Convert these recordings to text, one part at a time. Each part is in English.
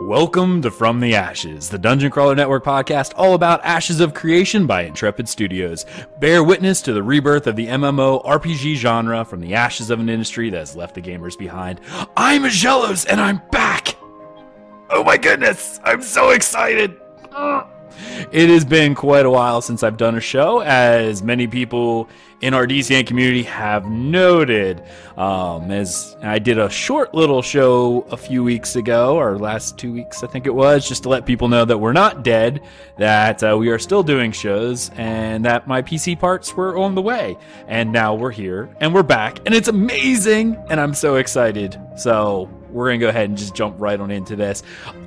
Welcome to From the Ashes, the Dungeon Crawler Network podcast all about Ashes of Creation by Intrepid Studios. Bear witness to the rebirth of the MMORPG genre from the ashes of an industry that has left the gamers behind. I'm Aggelos and I'm back! Oh my goodness, I'm so excited! It has been quite a while since I've done a show, as many people in our DCN community have noted. As I did a short little show a few weeks ago, or last 2 weeks I think it was, just to let people know that we're not dead, that we are still doing shows, and that my PC parts were on the way. And now we're here, and we're back, and it's amazing, and I'm so excited. So we're going to go ahead and just jump right on into this.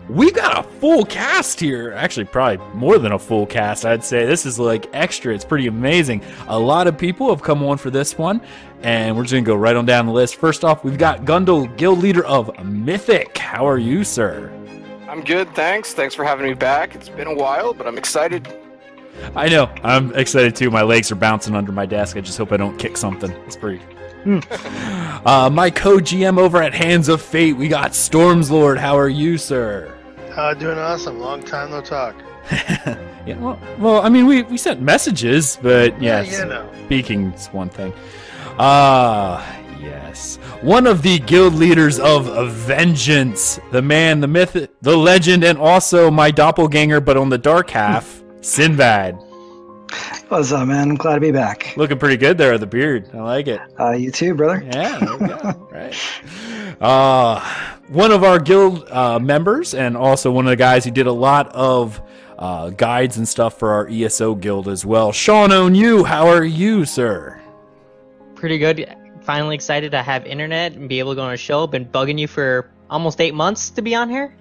We've got a full cast here. Actually, probably more than a full cast, I'd say. This is like extra. It's pretty amazing. A lot of people have come on for this one, and we're just going to go right on down the list. First off, we've got Gundel, guild leader of Mythic. How are you, sir? I'm good, thanks. Thanks for having me back. It's been a while, but I'm excited. I know. I'm excited, too. My legs are bouncing under my desk. I just hope I don't kick something. It's pretty... my co-GM over at Hands of Fate, we got Stormzlord. How are you, sir? Doing awesome. Long time no talk. Yeah, well, I mean, we sent messages, but yes, yeah, speaking's one thing. Yes. One of the guild leaders of Vengeance, the man, the myth, the legend, and also my doppelganger, but on the dark half, Sinbad. What's up, man? I'm glad to be back. Looking pretty good there with the beard. I like it. You too, brother. Yeah, there we go. Right. One of our guild members, and also one of the guys who did a lot of guides and stuff for our ESO guild as well. Shawnownu, how are you, sir? Pretty good. Finally excited to have internet and be able to go on a show. Been bugging you for almost 8 months to be on here.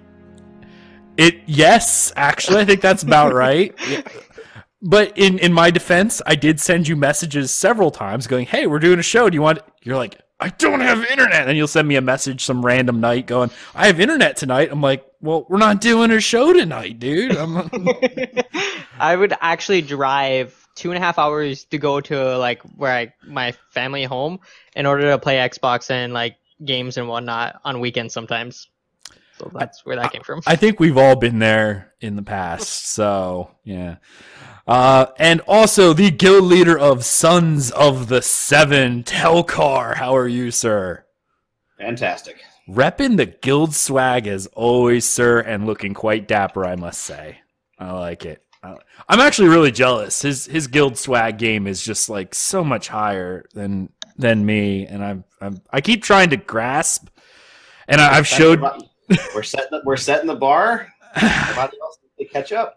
Yes, actually, I think that's about right. Yeah. But in my defense, I did send you messages several times going, hey, we're doing a show. Do you want... You're like, I don't have internet. And you'll send me a message some random night going, I have internet tonight. I'm like, well, we're not doing a show tonight, dude. I would actually drive 2.5 hours to go to like my family home in order to play Xbox and like games and whatnot on weekends sometimes. So that's where that came from. I think we've all been there in the past. So, yeah. And also the guild leader of Sons of the Seven, Telchar. How are you, sir? Fantastic. Repping the guild swag as always, sir, and looking quite dapper, I must say. I like it. I'm actually really jealous. His guild swag game is just like so much higher than me, and I keep trying to grasp. And I've showed we're setting the bar. Everybody else needs to catch up.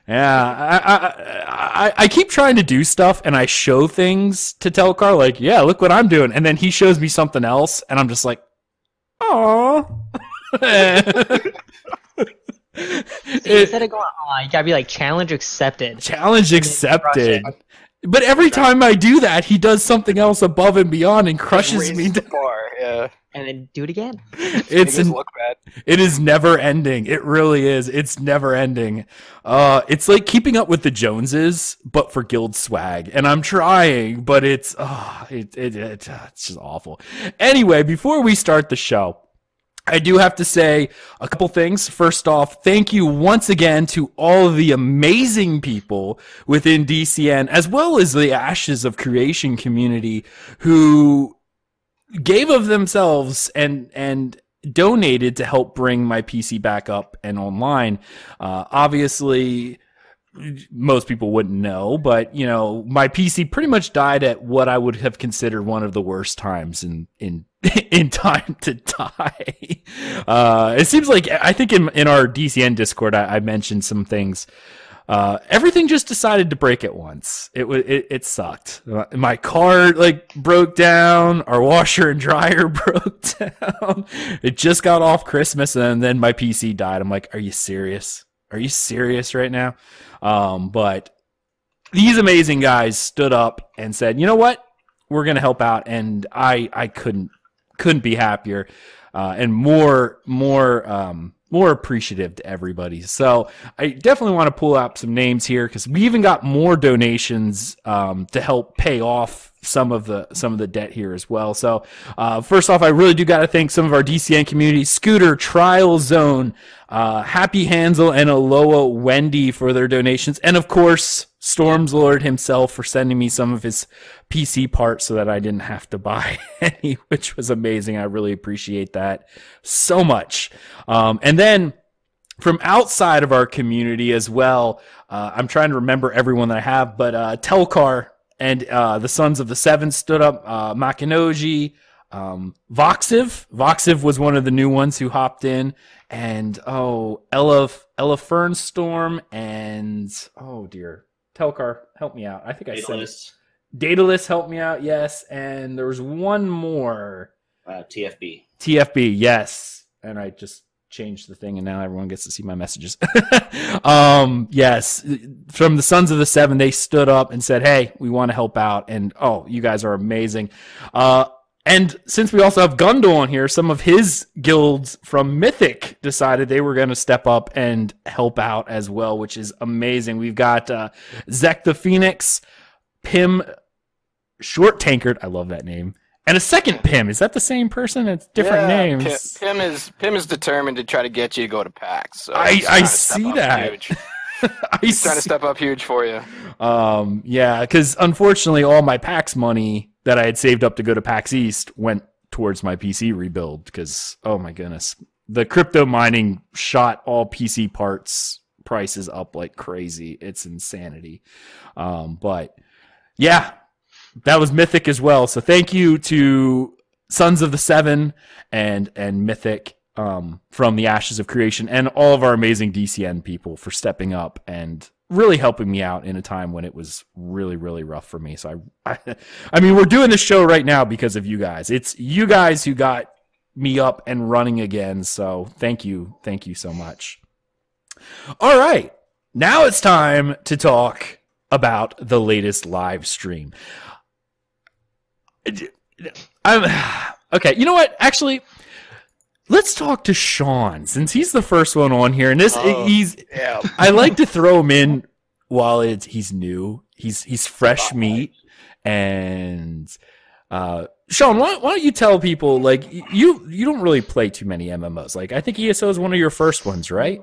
Yeah, I keep trying to do stuff, and I show things to Telchar, like, yeah, look what I'm doing, and then he shows me something else, and I'm just like, aww. Instead of going, you gotta be like, challenge accepted. Challenge accepted. But every time I do that, he does something else above and beyond and crushes me. The bar, yeah. And then do it again. It is never ending. It really is. It's never ending. It's like keeping up with the Joneses, but for guild swag. And I'm trying, but it's just awful. Anyway, before we start the show, I do have to say a couple things. First off, thank you once again to all of the amazing people within DCN, as well as the Ashes of Creation community, who gave of themselves and donated to help bring my PC back up and online. Obviously, most people wouldn't know, but you know, my PC pretty much died at what I would have considered one of the worst times in time to die. It seems like, I think in our DCN Discord, I mentioned some things. Everything just decided to break at once. It sucked. My car broke down. Our washer and dryer broke down. It just got off Christmas, and then my PC died. I'm like, are you serious? Are you serious right now? But these amazing guys stood up and said, you know what? We're going to help out. And I couldn't be happier, and more appreciative to everybody. So I definitely want to pull out some names here, because we even got more donations to help pay off some of the debt here as well. So first off, I really do got to thank some of our DCN community: Scooter, Trial Zone, Happy Hansel, and Aloha Wendy for their donations, and of course Stormzlord himself for sending me some of his PC parts so that I didn't have to buy any, which was amazing. I really appreciate that so much. And then from outside of our community as well, I'm trying to remember everyone that I have, but Telchar and the Sons of the Seven stood up, Makinoji, Voxiv was one of the new ones who hopped in, and Ella Fernstorm, and oh dear, Telchar, help me out. I think I said it. Daedalus helped me out, yes, and there was one more. TFB, yes, and I just changed the thing, and now everyone gets to see my messages. Yes, from the Sons of the Seven, they stood up and said, "Hey, we want to help out," and you guys are amazing. And since we also have Gundel on here, some of his guilds from Mythic decided they were going to step up and help out as well, which is amazing. We've got Zek the Phoenix, Pim Short Tankard, I love that name, and a second Pim. Is that the same person? It's different names. Pim is determined to try to get you to go to PAX. So I see that. He's trying to step up huge for you. Yeah, because unfortunately, all my PAX money that I had saved up to go to PAX East went towards my PC rebuild. Because oh my goodness, the crypto mining shot all PC parts prices up like crazy. It's insanity. But yeah, that was Mythic as well. So thank you to Sons of the Seven and Mythic from the Ashes of Creation, and all of our amazing DCN people for stepping up and really helping me out in a time when it was really, really rough for me. So I mean, we're doing this show right now because of you guys. It's you guys who got me up and running again. So thank you so much. All right, now it's time to talk about the latest live stream. Okay, you know what? Actually, let's talk to Sean, since he's the first one on here, and I like to throw him in while he's new. He's fresh meat, and Sean, why don't you tell people, like, you don't really play too many MMOs. Like, I think ESO is one of your first ones, right?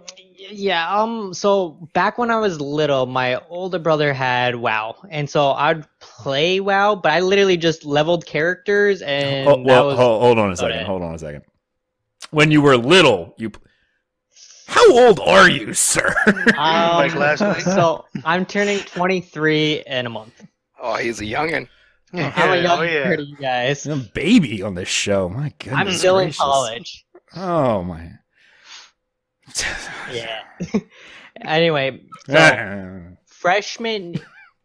Yeah, so back when I was little, my older brother had WoW, and so I'd play WoW, but I literally just leveled characters, and hold on a second. When you were little, how old are you, sir? Like last week? So I'm turning 23 in a month. Oh, he's a youngin'. I'm a young to you guys. You're a baby on this show. My goodness. I'm still gracious. in college. Oh my. Yeah. Anyway, so freshman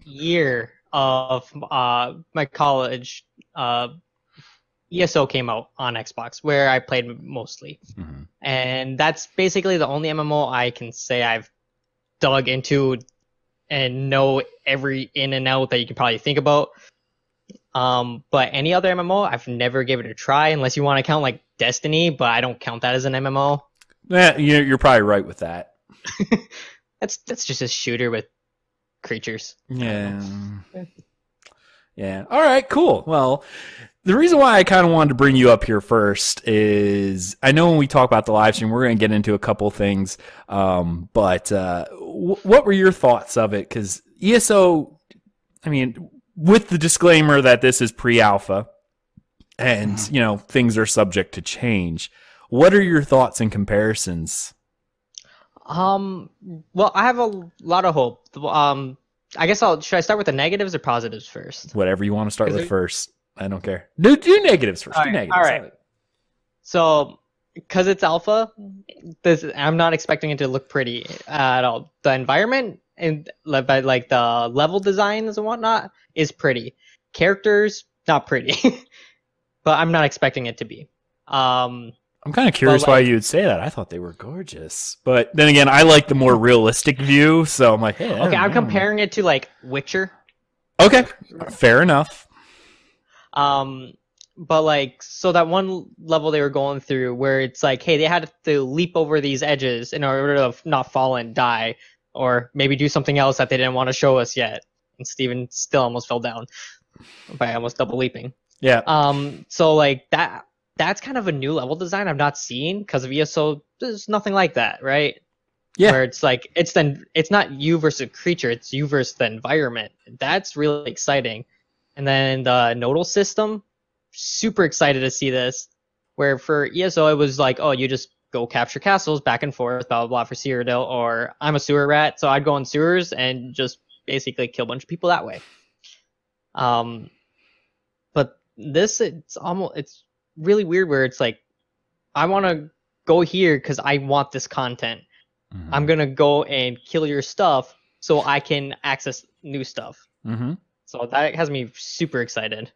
year of my college, ESO came out on Xbox, where I played mostly. Mm-hmm. And that's basically the only MMO I can say I've dug into and know every in and out that you can probably think about. But any other MMO, I've never given it a try, unless you want to count like Destiny, but I don't count that as an MMO. Yeah, you're probably right with that. That's just a shooter with creatures. Yeah. Yeah. All right, cool. Well, the reason why I kind of wanted to bring you up here first is I know when we talk about the live stream, we're going to get into a couple things. But what were your thoughts of it? Because ESO, I mean, with the disclaimer that this is pre-alpha and, things are subject to change, what are your thoughts and comparisons? Well, I have a lot of hope. I guess should I start with the negatives or positives first? Whatever you want to start with first. I don't care. Do negatives first. Do negatives. All right. So, because it's alpha, I'm not expecting it to look pretty at all. The environment and like the level designs and whatnot is pretty. Characters, not pretty. But I'm not expecting it to be. I'm kind of curious why you would say that. I thought they were gorgeous. But then again, I like the more realistic view, so I'm like, hey. Okay, I'm comparing it to, like, Witcher. Okay, fair enough. But, like, so that one level they were going through where it's like, hey, they had to leap over these edges in order to not fall and die, or maybe do something else that they didn't want to show us yet. And Steven still almost fell down. by almost double leaping. Yeah. So like that's kind of a new level design I've not seen because of ESO. There's nothing like that, right? Yeah. Where it's like it's not you versus a creature, it's you versus the environment. That's really exciting. And then the nodal system, super excited to see this. Where for ESO it was like, oh, you just go capture castles back and forth, blah blah blah for Cyrodiil, or I'm a sewer rat, so I'd go in sewers and just basically kill a bunch of people that way. But this it's really weird where it's like I want to go here because I want this content. Mm-hmm. I'm gonna go and kill your stuff so I can access new stuff. Mm-hmm. So that has me super excited.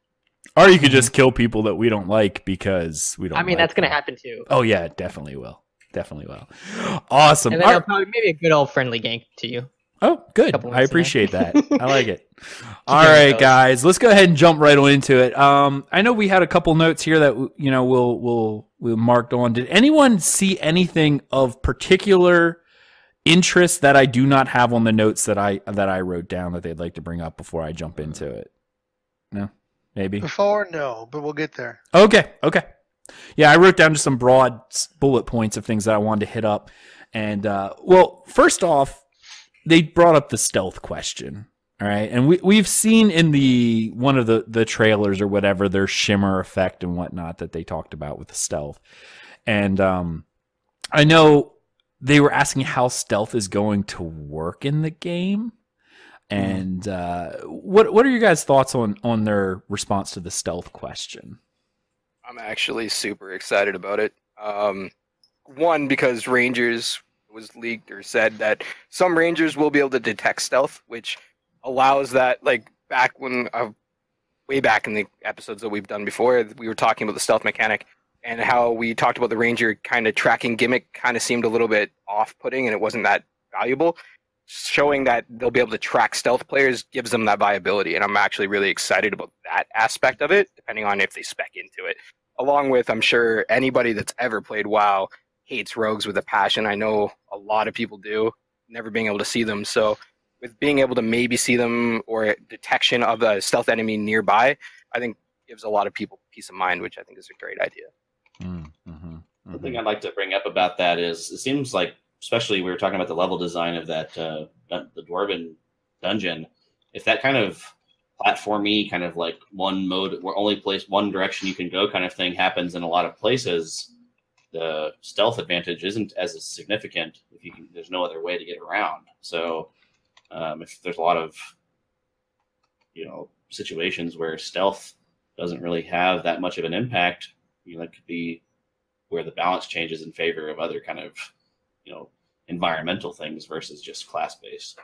Or you could just kill people that we don't like because we don't. I mean, like that's gonna them. happen too. Oh yeah, it definitely will. Definitely will. Awesome. And then I'll probably maybe a good old friendly gank to you. Oh, good. Couple I weeks appreciate that. I like it. All doing right, those. guys, let's go ahead and jump right on into it. I know we had a couple notes here that we'll marked on. Did anyone see anything of particular interest that I do not have on the notes that I wrote down that they'd like to bring up before I jump into it? No, maybe. Before, no, but we'll get there. Okay. Yeah, I wrote down just some broad bullet points of things that I wanted to hit up. And well, first off, they brought up the stealth question. All right. And we've seen in one of the trailers or whatever, their shimmer effect and whatnot that they talked about with the stealth. And I know they were asking how stealth is going to work in the game. And what are your guys' thoughts on their response to the stealth question? I'm actually super excited about it. One, because Rangers was leaked or said that some Rangers will be able to detect stealth, which allows that, like back when, way back in the episodes that we've done before, we were talking about the stealth mechanic and how we talked about the Ranger kind of tracking gimmick kind of seemed a little bit off-putting and it wasn't that valuable. Showing that they'll be able to track stealth players gives them that viability, and I'm actually really excited about that aspect of it, depending on if they spec into it. Along with, I'm sure anybody that's ever played WoW hates rogues with a passion. I know a lot of people do, never being able to see them. So with being able to maybe see them or detection of a stealth enemy nearby, I think gives a lot of people peace of mind, which I think is a great idea. The thing I'd like to bring up about that is it seems like, especially we were talking about the level design of that the Dwarven dungeon, if that kind of platformy kind of like one mode where only place one direction you can go kind of thing happens in a lot of places, the stealth advantage isn't as significant if you can, there's no other way to get around. So if there's a lot of situations where stealth doesn't really have that much of an impact, that could be where the balance changes in favor of other kind of environmental things versus just class based.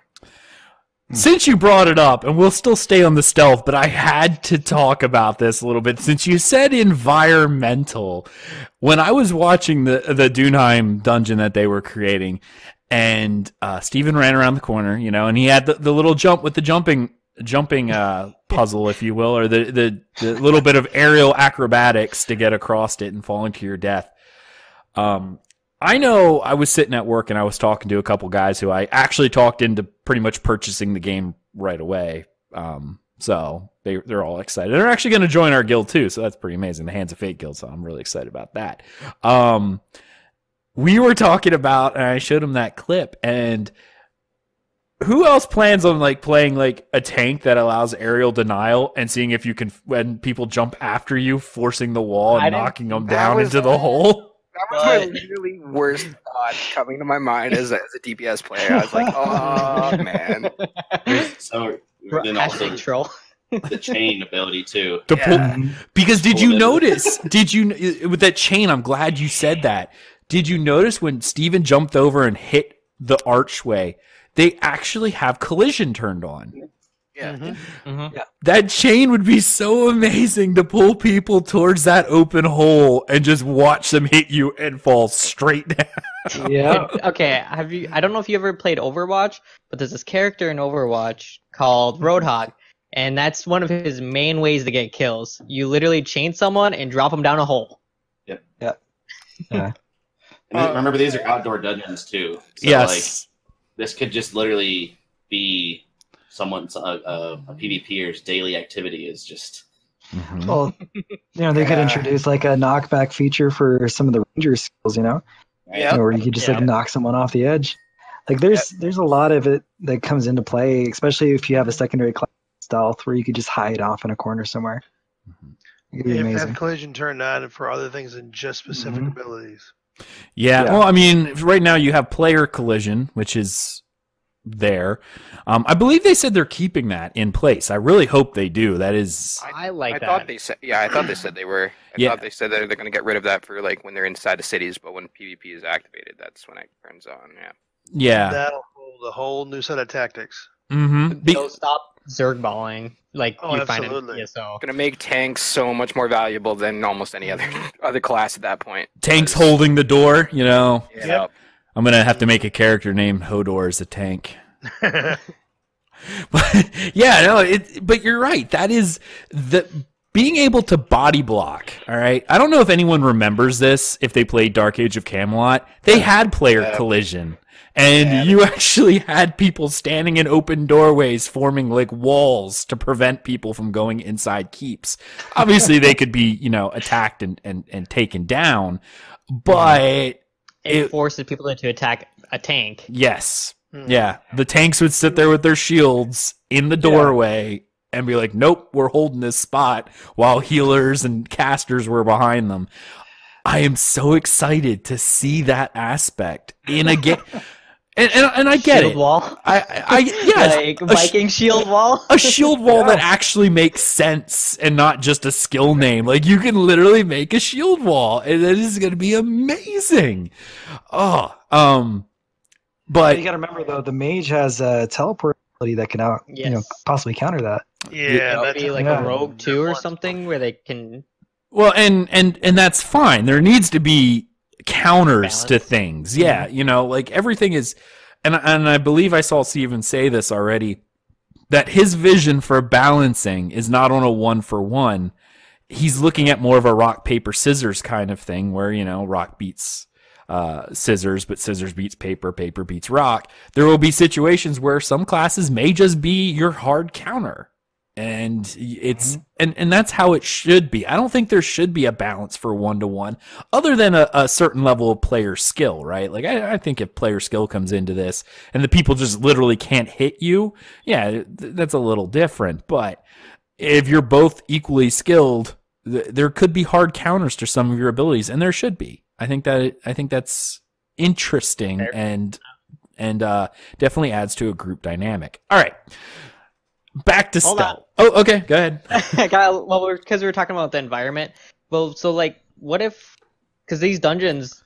Since you brought it up, and we'll still stay on the stealth, but I had to talk about this a little bit. Since you said environmental, when I was watching the Dunheim dungeon that they were creating, and Steven ran around the corner, and he had the little jump with the jumping puzzle, if you will, or the little bit of aerial acrobatics to get across it and falling to your death. I know I was sitting at work and I was talking to a couple guys who I actually talked into pretty much purchasing the game right away. So they're all excited. They're actually going to join our guild too, so that's pretty amazing. The Hands of Fate guild, so I'm really excited about that. We were talking about, and I showed him that clip, and who else plans on playing a tank that allows aerial denial and seeing if you can, when people jump after you, forcing the wall and knocking them down into the hole? That was my really worst thought coming to my mind as a DPS player. I was like, oh, man. So then also troll. the chain ability too. Because did you notice, with that chain, I'm glad you said that. Did you notice when Steven jumped over and hit the archway, they actually have collision turned on? Yeah. Yeah. That chain would be so amazing to pull people towards that open hole and just watch them hit you and fall straight down. Yeah. Okay, I don't know if you ever played Overwatch, but there's this character in Overwatch called Roadhog, and that's one of his main ways to get kills. You literally chain someone and drop them down a hole. Yep. Yeah. And remember, these are outdoor dungeons too. So yes. this could just literally be someone's a PvPer's daily activity is just. Well, they could introduce like a knockback feature for some of the ranger skills, where you could just like knock someone off the edge. Like there's a lot of it that comes into play, especially if you have a secondary class stealth where you could just hide off in a corner somewhere. It'd be amazing. Have collision turned on for other things than just specific abilities. Yeah. Well, I mean, right now you have player collision, which is there. I believe they said they're keeping that in place. I really hope they do. That is. I like that. I thought they said. Yeah, I thought they said they were. I thought they said that they're going to get rid of that for like when they're inside the cities, but when PvP is activated, that's when it turns on. Yeah. Yeah. That'll hold a whole new set of tactics. They'll stop Zergballing like you find in ESO. Going to make tanks so much more valuable than almost any other class at that point. Tanks holding the door, Yeah. Yep. I'm going to have to make a character named Hodor as a tank. But but you're right. That is being able to body block. All right. I don't know if anyone remembers this. If they played Dark Age of Camelot, they had player collision, and you actually had people standing in open doorways, forming like walls to prevent people from going inside keeps. Obviously, they could be attacked and taken down, but it forces people to attack a tank. Yes. Yeah. The tanks would sit there with their shields in the doorway and be like, nope, we're holding this spot, while healers and casters were behind them. I am so excited to see that aspect in a game. And I get shield it. Wall. Yes, like Viking shield wall. A shield wall that actually makes sense and not just a skill name. Like you can literally make a shield wall, and it is going to be amazing. But you got to remember though, the mage has a teleport ability that can possibly counter that. Yeah, that'd be like a rogue too or something where they can. Well, and that's fine. There needs to be counters to things. Yeah, like everything is, and I believe I saw Steven say this already, that his vision for balancing is not on a 1-for-1. He's looking at more of a rock, paper, scissors kind of thing where, rock beats scissors, but scissors beats paper, paper beats rock. There will be situations where some classes may just be your hard counter. And it's and that's how it should be. I don't think there should be a balance for 1-to-1 other than a certain level of player skill, right? Like I think if player skill comes into this and the people just literally can't hit you, that's a little different. But if you're both equally skilled, there could be hard counters to some of your abilities, and there should be. I think that's interesting and definitely adds to a group dynamic. All right. Back to stealth. Oh, okay. Go ahead. Because we were talking about the environment. Well, so like, what if? Because these dungeons,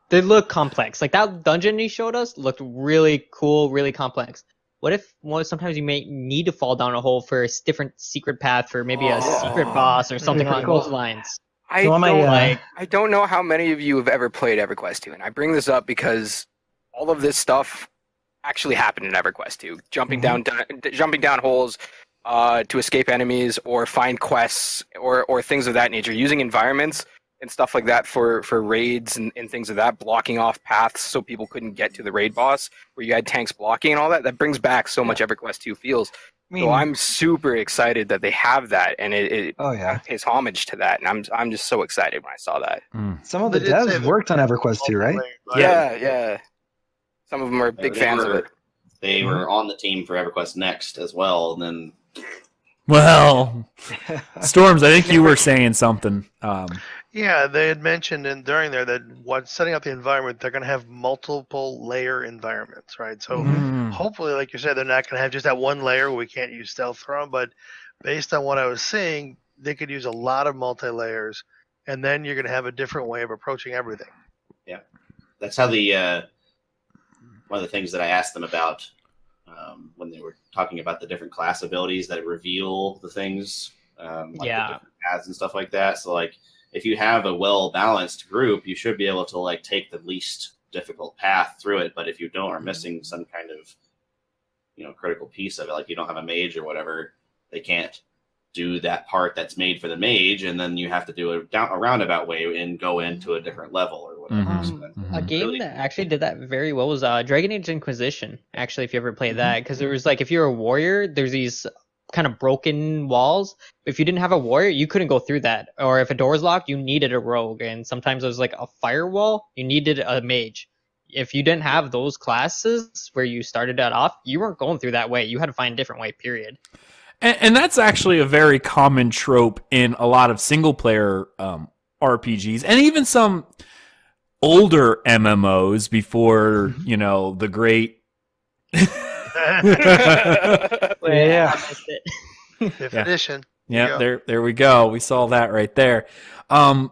they look complex. Like that dungeon you showed us looked really cool, really complex. What if sometimes you may need to fall down a hole for a different secret path for maybe a secret boss or something along those lines? I don't know how many of you have ever played EverQuest II, and I bring this up because all of this stuff actually happened in EverQuest II. Jumping down holes to escape enemies or find quests or things of that nature. Using environments and stuff like that for raids and things of that, blocking off paths so people couldn't get to the raid boss, where you had tanks blocking and all that. That brings back so much EverQuest II feels. So I'm super excited that they have that, and it pays homage to that, and I'm just so excited when I saw that. Some of the devs worked on EverQuest II, right? Yeah. Some of them are big fans of it. They were on the team for EverQuest Next as well, and then. Well, Storms, I think you were saying something. Yeah, they had mentioned during there that setting up the environment, they're going to have multiple layer environments, right? So hopefully, like you said, they're not going to have just that one layer where we can't use stealth from. But based on what I was seeing, they could use a lot of multi-layers, and then you're going to have a different way of approaching everything. Yeah, that's how one of the things that I asked them about when they were talking about the different class abilities that reveal the things, the different paths and stuff like that. So, like, if you have a well-balanced group, you should be able to, like, take the least difficult path through it. But if you are missing some kind of, critical piece of it, like you don't have a mage or whatever, they can't do that part that's made for the mage, and then you have to do a roundabout way and go into a different level or whatever. A game that actually did that very well was Dragon Age Inquisition. Actually, if you ever played that, because there was like, if you're a warrior, there's these kind of broken walls. If you didn't have a warrior, you couldn't go through that. Or if a door was locked, you needed a rogue, and sometimes it was like a firewall, you needed a mage. If you didn't have those classes where you started that off, you weren't going through that way. You had to find a different way, period. And that's actually a very common trope in a lot of single-player RPGs, and even some older MMOs before, you know, the great... Fifth edition. Yeah, there we go. We saw that right there. One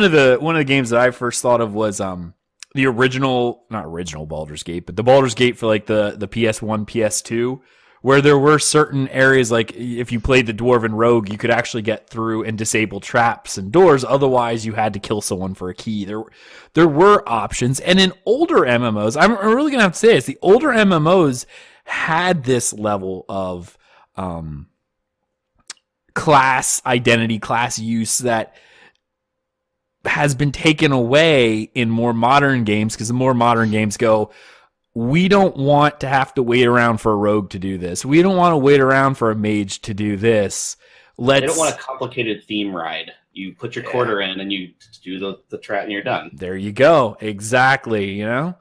of the games that I first thought of was the not original Baldur's Gate, but the Baldur's Gate for like the PS1, PS2, where there were certain areas, like if you played the Dwarven Rogue, you could actually get through and disable traps and doors. Otherwise, you had to kill someone for a key. There were options. And in older MMOs, I'm really going to have to say this, the older MMOs had this level of class identity, class use that has been taken away in more modern games, because the more modern games go, we don't want to have to wait around for a rogue to do this. We don't want to wait around for a mage to do this. They don't want a complicated theme ride. You put your quarter in and you do the trap and you're done. There you go. Exactly. You know,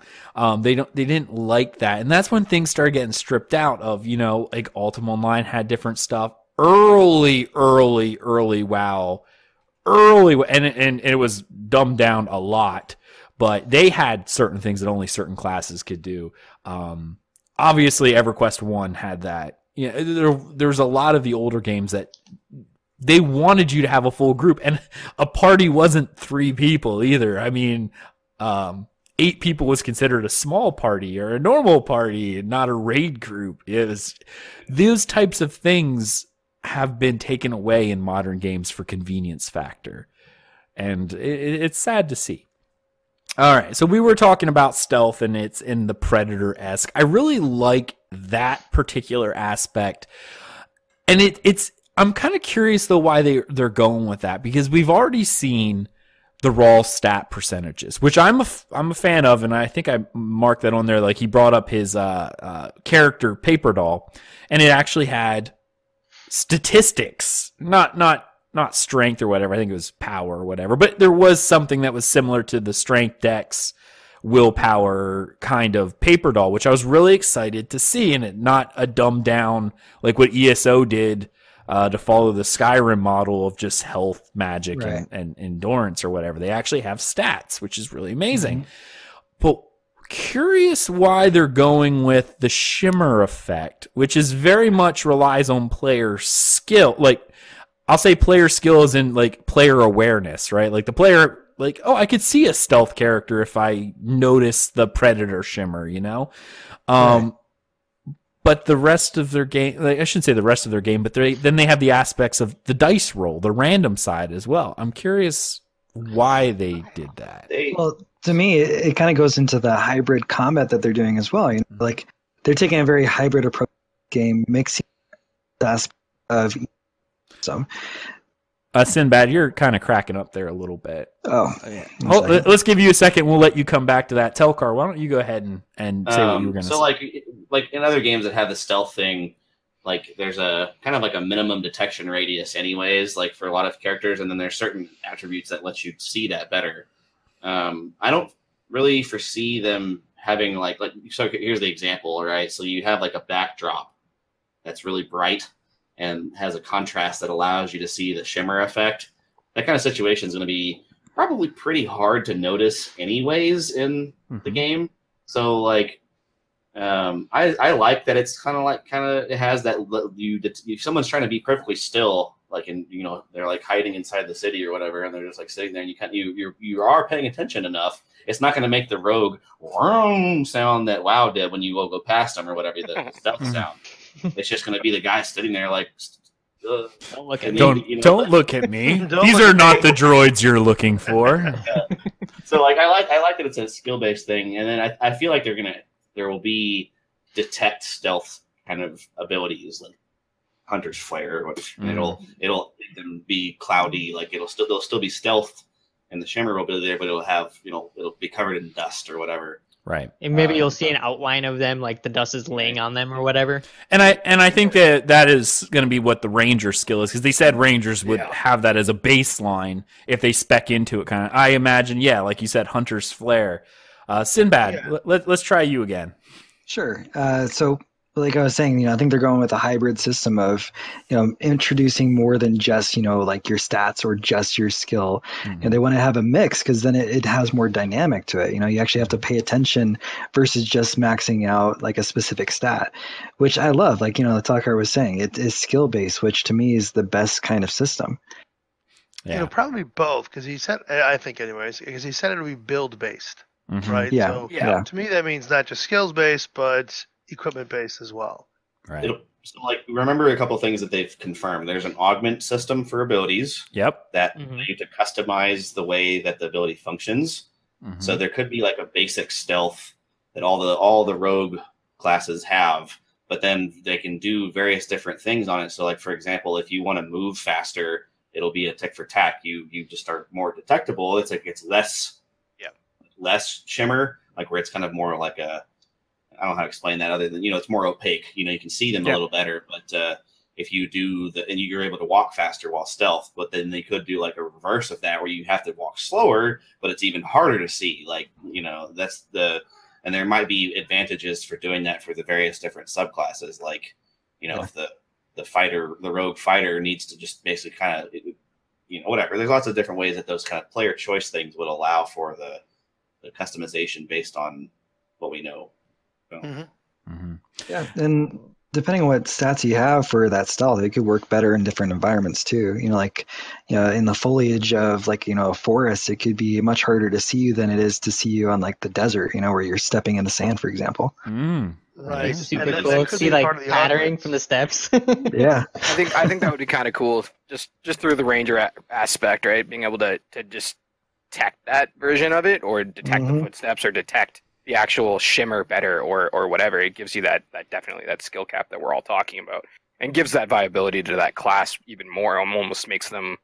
they didn't like that. And that's when things started getting stripped out of, you know, like Ultima Online had different stuff. Early WoW. And it was dumbed down a lot. But they had certain things that only certain classes could do. Obviously, EverQuest I had that. You know, there's a lot of the older games that they wanted you to have a full group, and a party wasn't 3 people either. I mean, 8 people was considered a small party or a normal party, not a raid group. It was, those types of things have been taken away in modern games for convenience factor, and it's sad to see. All right, so we were talking about stealth, and it's in the Predator-esque. I really like that particular aspect, and it's. I'm kind of curious though why they're going with that, because we've already seen the raw stat percentages, which I'm a fan of, and I think I marked that on there. Like he brought up his character Paper Doll, and it actually had statistics, not strength or whatever. I think it was power or whatever. But there was something that was similar to the strength, dex, willpower kind of Paper Doll, which I was really excited to see, and it not a dumbed down like what ESO did to follow the Skyrim model of just health, magic, Right. and endurance or whatever. They actually have stats, which is really amazing. But curious why they're going with the shimmer effect, which is very much relies on player skill. Like, I'll say player skill is in like player awareness, right? Like the player, like, oh, I could see a stealth character if I notice the predator shimmer, you know? Right. But the rest of their game, like, I shouldn't say the rest of their game, but then they have the aspects of the dice roll, the random side as well. I'm curious why they did that. Well, to me, it kind of goes into the hybrid combat that they're doing as well. You know, like they're taking a very hybrid approach to the game, mixing the aspect of some. Sinbad, you're kind of cracking up there a little bit. Oh, yeah. Let's give you a second. We'll let you come back to that. Telchar, why don't you go ahead and say what you were going to say? So, like in other games that have the stealth thing, like there's a kind of like a minimum detection radius, anyways, like for a lot of characters, and then there's certain attributes that let you see that better. I don't really foresee them having like so. Here's the example, right? So you have like a backdrop that's really bright and has a contrast that allows you to see the shimmer effect. That kind of situation is going to be probably pretty hard to notice anyways in the game. So like, I like that it's kind of it has that if someone's trying to be perfectly still, like they're like hiding inside the city or whatever, and they're just like sitting there, and you are paying attention enough. It's not going to make the rogue sound that WoW did when you go past them or whatever, the stealth sound. It's just going to be the guy sitting there like, don't look at me. Don't look at me. These are not the droids you're looking for. So like, I like that it's a skill based thing, and then I feel like there will be detect stealth kind of abilities. Like Hunter's Flare, which it'll make them be cloudy, like they'll still be stealth, and the shimmer will be there, but it'll have it'll be covered in dust or whatever. Right. And maybe you'll see an outline of them, like the dust is laying on them or whatever. And I think that is going to be what the ranger skill is, because they said rangers would have that as a baseline if they spec into it. Kind of, I imagine, like you said, Hunter's Flare. Sinbad, let's try you again. Sure. So, like I was saying, I think they're going with a hybrid system of, introducing more than just, like your stats or just your skill. And they want to have a mix, because then it has more dynamic to it. You actually have to pay attention versus just maxing out like a specific stat, which I love. Like, the Telchar was saying, it is skill based, which to me is the best kind of system. Yeah. Probably both, because he said, I think anyways, because he said it would be build based, right? Yeah. So yeah. To me, that means not just skills based, but equipment based as well. Right. So, like, remember a couple of things that they've confirmed. There's an augment system for abilities. Yep. That you to customize the way that the ability functions. So there could be like a basic stealth that all the rogue classes have, but then they can do various different things on it. So, like, for example, if you want to move faster, it'll be a tick for tack. You just are more detectable. It's like it's less shimmer, like where it's kind of more like a, I don't know how to explain that other than, it's more opaque. You can see them a little better, but if you do and you're able to walk faster while stealth, but then they could do like a reverse of that where you have to walk slower, but it's even harder to see. Like, that's and there might be advantages for doing that for the various different subclasses. Like, if the rogue fighter needs to just basically kind of, whatever. There's lots of different ways that those kind of player choice things would allow for the customization based on what we know. So. Yeah, and depending on what stats you have for that stealth, it could work better in different environments too. In the foliage of a forest, it could be much harder to see you than it is to see you on like the desert, where you're stepping in the sand, for example. Right. Super cool. See like pattering from the steps. Yeah. I think that would be kind of cool, just through the ranger aspect, right? Being able to just detect that version of it, or detect the footsteps, or detect the actual shimmer better, or whatever. It gives you that definitely that skill cap that we're all talking about, and gives that viability to that class even more. Almost makes them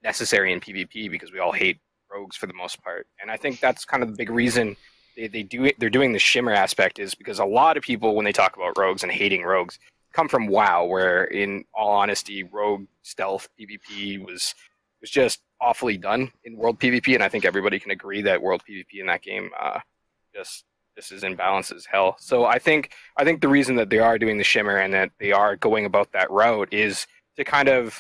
necessary in PvP, because we all hate rogues for the most part. And I think that's kind of the big reason they're doing the shimmer aspect, is because a lot of people, when they talk about rogues and hating rogues, come from WoW, where in all honesty, rogue stealth PvP was just awfully done in world PvP, and I think everybody can agree that world PvP in that game just is imbalanced as hell. So I think the reason that they are doing the shimmer and that they are going about that route is to kind of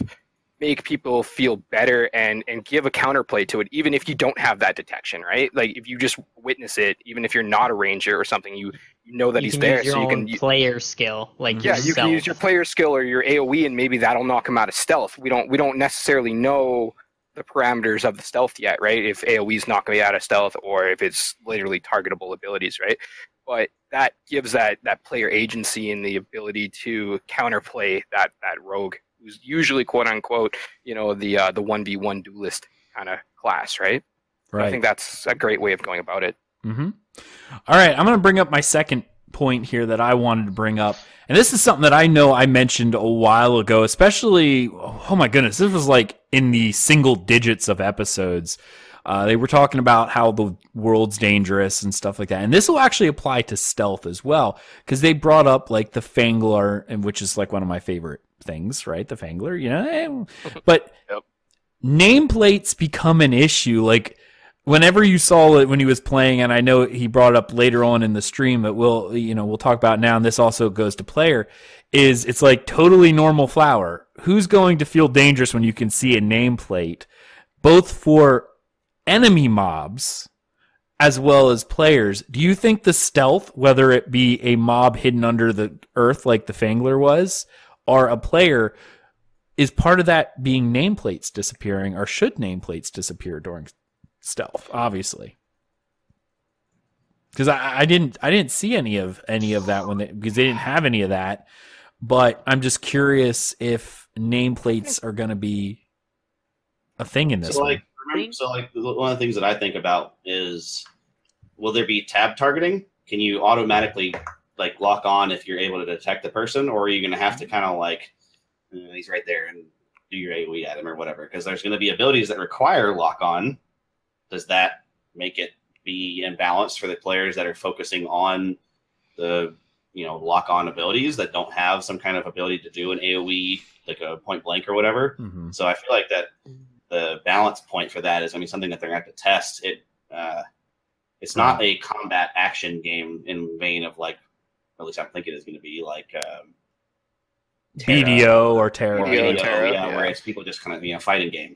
make people feel better and give a counterplay to it, even if you don't have that detection, right? Like if you just witness it, even if you're not a ranger or something, you know that he's there, so you can player skill, like you can use your player skill or your AoE, and maybe that'll knock him out of stealth. We don't necessarily know the parameters of the stealth yet, right? If AoE's not going to be out of stealth, or if it's literally targetable abilities, right? But that gives that player agency and the ability to counterplay that rogue, who's usually quote unquote, the 1v1 duelist kind of class, right? Right. I think that's a great way of going about it. All right, I'm going to bring up my second point here that I wanted to bring up. And this is something that I know I mentioned a while ago, especially, oh my goodness, this was like in the single digits of episodes. They were talking about how the world's dangerous and stuff like that. And this will actually apply to stealth as well, because they brought up like the Fangler, and which is like one of my favorite things, right? The Fangler, But nameplates become an issue. Like, whenever you saw it when he was playing, and I know he brought it up later on in the stream, but we'll talk about now, and this also goes to player, it's like totally normal flower. Who's going to feel dangerous when you can see a nameplate, both for enemy mobs as well as players? Do you think the stealth, whether it be a mob hidden under the earth like the Fangler was, or a player, is part of that being nameplates disappearing, or should nameplates disappear during stealth? Obviously, because I didn't see any of that because they didn't have any of that. But I'm just curious if nameplates are going to be a thing in this. So one of the things that I think about is, will there be tab targeting? Can you automatically like lock on if you're able to detect the person, or are you going to have to kind of like he's right there, and do your AoE at him or whatever. Because there's going to be abilities that require lock-on. Does that make it be imbalanced for the players that are focusing on the lock-on abilities that don't have some kind of ability to do an AoE, like a point blank or whatever? Mm-hmm. So I feel like that the balance point for that is going to be something that they're going to have to test. It's not a combat action game in vein of like, or at least I think it is going to be like BDO or Terra. Where it's people just kind of fighting game.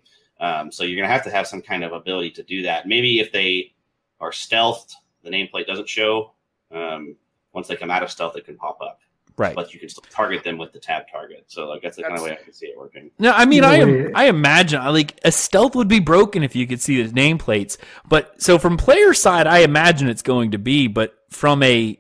So you're going to have some kind of ability to do that. Maybe if they are stealthed, the nameplate doesn't show. Once they come out of stealth, it can pop up. Right. But you can still target them with the tab target. So like that's the kind of way I can see it working. No, I mean, I imagine like a stealth would be broken if you could see the nameplates. But so from player side, I imagine it's going to be. But from a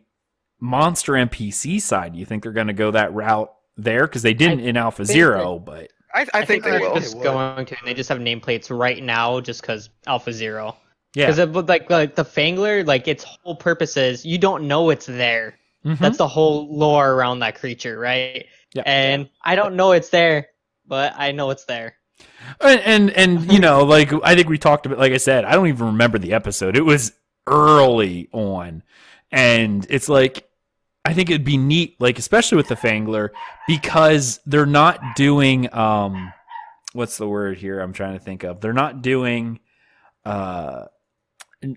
monster NPC side, you think they're going to go that route there? Because they didn't in Alpha Zero, but I think they will. Just going to. They just have nameplates right now, just because Alpha Zero. Yeah. Because like the Fangler, like its whole purpose is you don't know it's there. Mm-hmm. That's the whole lore around that creature, right? Yeah. And I don't know it's there, but I know it's there. And like I think we talked about, like I said, I don't even remember the episode. It was early on, and it's like I think it'd be neat, like especially with the Fangler, because they're not doing what's the word here? I'm trying to think of. They're not doing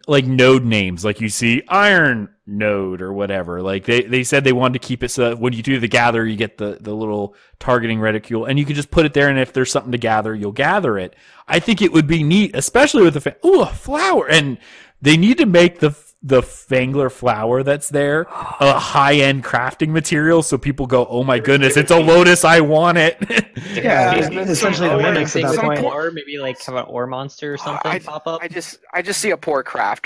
like node names, like you see Iron Node or whatever. Like they said they wanted to keep it so that when you do the gather, you get the little targeting reticule, and you can just put it there, and if there's something to gather, you'll gather it. I think it would be neat, especially with a flower, and they need to make the Fangler flower that's there a high-end crafting material, so people go, oh my goodness, it's a lotus, I want it. Yeah, essentially the mimics at that point. Or maybe like have an ore monster or something pop up. I just see a poor crafter,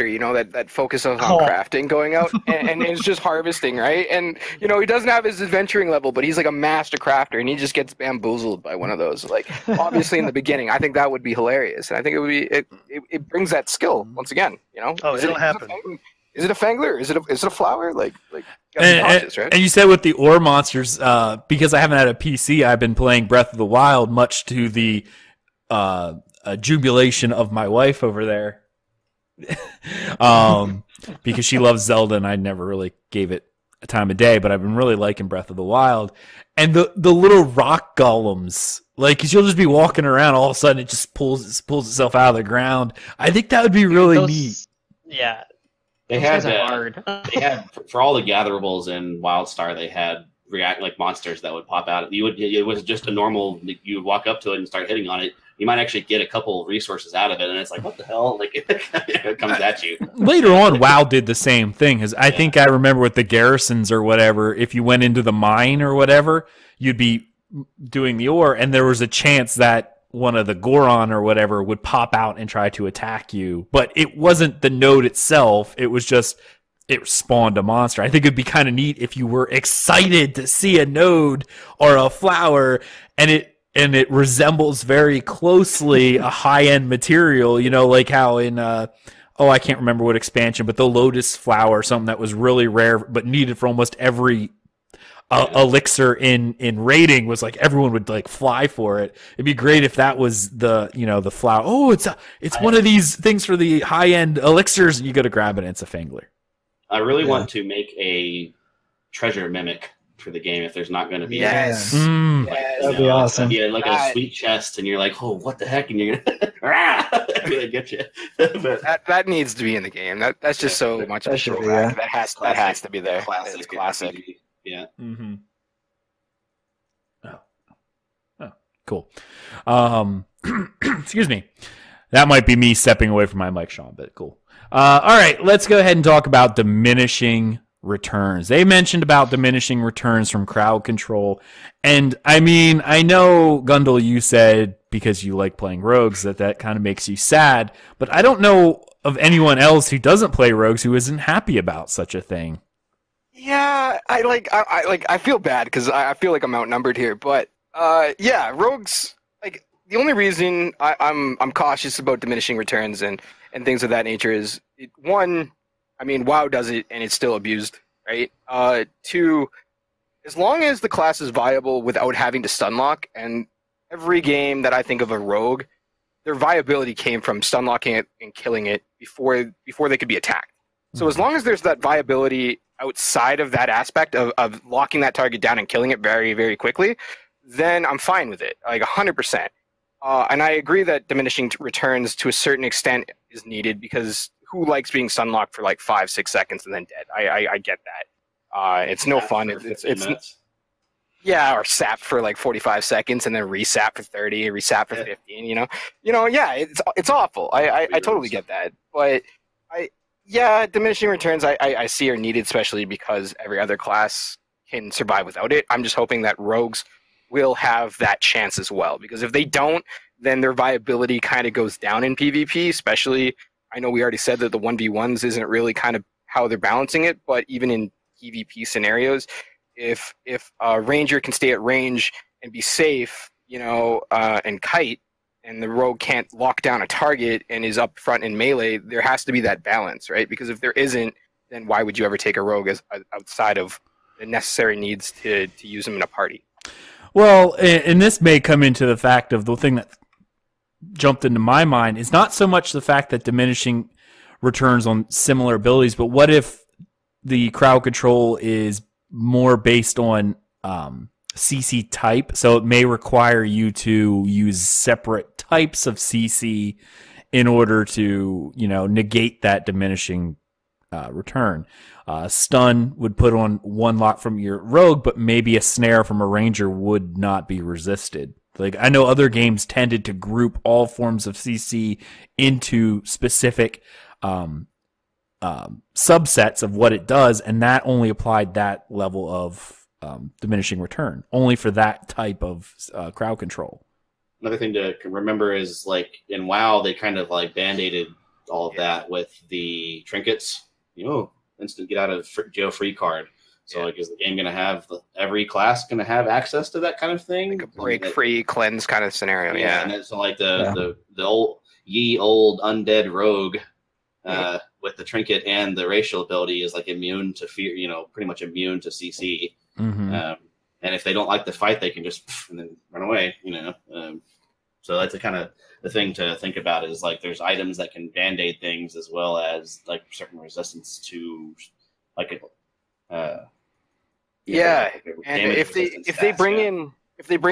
that focuses on crafting going out and it's just harvesting, right? And he doesn't have his adventuring level, but he's like a master crafter, and he just gets bamboozled by one of those. Like obviously in the beginning, I think that would be hilarious, and I think it would be it brings that skill once again. It'll happen. Is it a Fangler? Is it a flower? Like right? And you said with the ore monsters, because I haven't had a PC, I've been playing Breath of the Wild, much to the jubilation of my wife over there, because she loves Zelda, and I never really gave it a time of day. But I've been really liking Breath of the Wild, and the little rock golems. Like, cause you'll just be walking around, all of a sudden it just pulls itself out of the ground. I think that would be really neat. Yeah. They had for all the gatherables in WildStar, they had monsters that would pop out. It was just a normal. You would walk up to it and start hitting on it. You might actually get a couple resources out of it, and it's like, what the hell? Like it comes at you. Later on, WoW did the same thing. I think I remember with the garrisons or whatever. If you went into the mine or whatever, you'd be doing the ore, and there was a chance that one of the Goron or whatever would pop out and try to attack you. But it wasn't the node itself. It was just, it spawned a monster. I think it'd be kind of neat if you were excited to see a node or a flower, and it resembles very closely a high-end material, like how in, I can't remember what expansion, but the lotus flower, something that was really rare but needed for almost every elixir in raiding, was like everyone would like fly for it. It'd be great if that was the the flower. Oh, it's one of these things for the high end elixirs, and you go to grab it, and it's a Fangler. I really want to make a treasure mimic for the game if there's not going to be. Yes, that'd be awesome. Yeah, like a sweet chest, and you're like, oh, what the heck, and you're gonna get you. that needs to be in the game. That's just so much of a throwback. That has to be there. It's classic. Yeah. Mm-hmm. Oh, cool. Excuse me. That might be me stepping away from my mic, Sean, but cool. All right, let's go ahead and talk about diminishing returns. They mentioned about diminishing returns from crowd control. And I mean, I know, Gundel, you said because you like playing rogues that kind of makes you sad, but I don't know of anyone else who doesn't play rogues who isn't happy about such a thing. Yeah, I feel bad because I feel like I'm outnumbered here, but rogues, like, the only reason I'm cautious about diminishing returns and things of that nature is, one, I mean, WoW does it and it's still abused, right? Two, as long as the class is viable without having to stunlock, and every game that I think of a rogue, their viability came from stunlocking it and killing it before they could be attacked. So as long as there's that viability outside of that aspect of locking that target down and killing it very, very quickly, then I'm fine with it, like 100%. And I agree that diminishing returns to a certain extent is needed, because who likes being stunlocked for like 5-6 seconds and then dead? I get that. It's no fun. It's yeah, or sap for like 45 seconds and then resap for 30, resap for 15. Yeah, it's awful. I totally get that, but diminishing returns I see are needed, especially because every other class can survive without it. I'm just hoping that rogues will have that chance as well, because if they don't, then their viability kind of goes down in PvP, especially, I know we already said that the 1v1s isn't really kind of how they're balancing it, but even in PvP scenarios, if a ranger can stay at range and be safe, and kite, and the rogue can't lock down a target and is up front in melee, there has to be that balance, right? Because if there isn't, then why would you ever take a rogue outside of the necessary needs to use them in a party? Well, and this may come into the fact of the thing that jumped into my mind is not so much the fact that diminishing returns on similar abilities, but what if the crowd control is more based on CC type, so it may require you to use separate types of CC in order to, negate that diminishing return. Stun would put on one lock from your rogue, but maybe a snare from a ranger would not be resisted. Like, I know other games tended to group all forms of CC into specific subsets of what it does, and that only applied that level of diminishing return, only for that type of crowd control. Another thing to remember is, like, in WoW, they kind of like band-aided all of that with the trinkets. Instant get out of jail free card. So, like, is the game going to have every class going to have access to that kind of thing? Like a break-free cleanse kind of scenario, yeah. And it's like the old old undead rogue with the trinket and the racial ability is like immune to fear, pretty much immune to CC. Mm-hmm. And if they don't like the fight, they can just and then run away, So that's the kind of the thing to think about, is like there's items that can band-aid things as well as like certain resistance to like and if they bring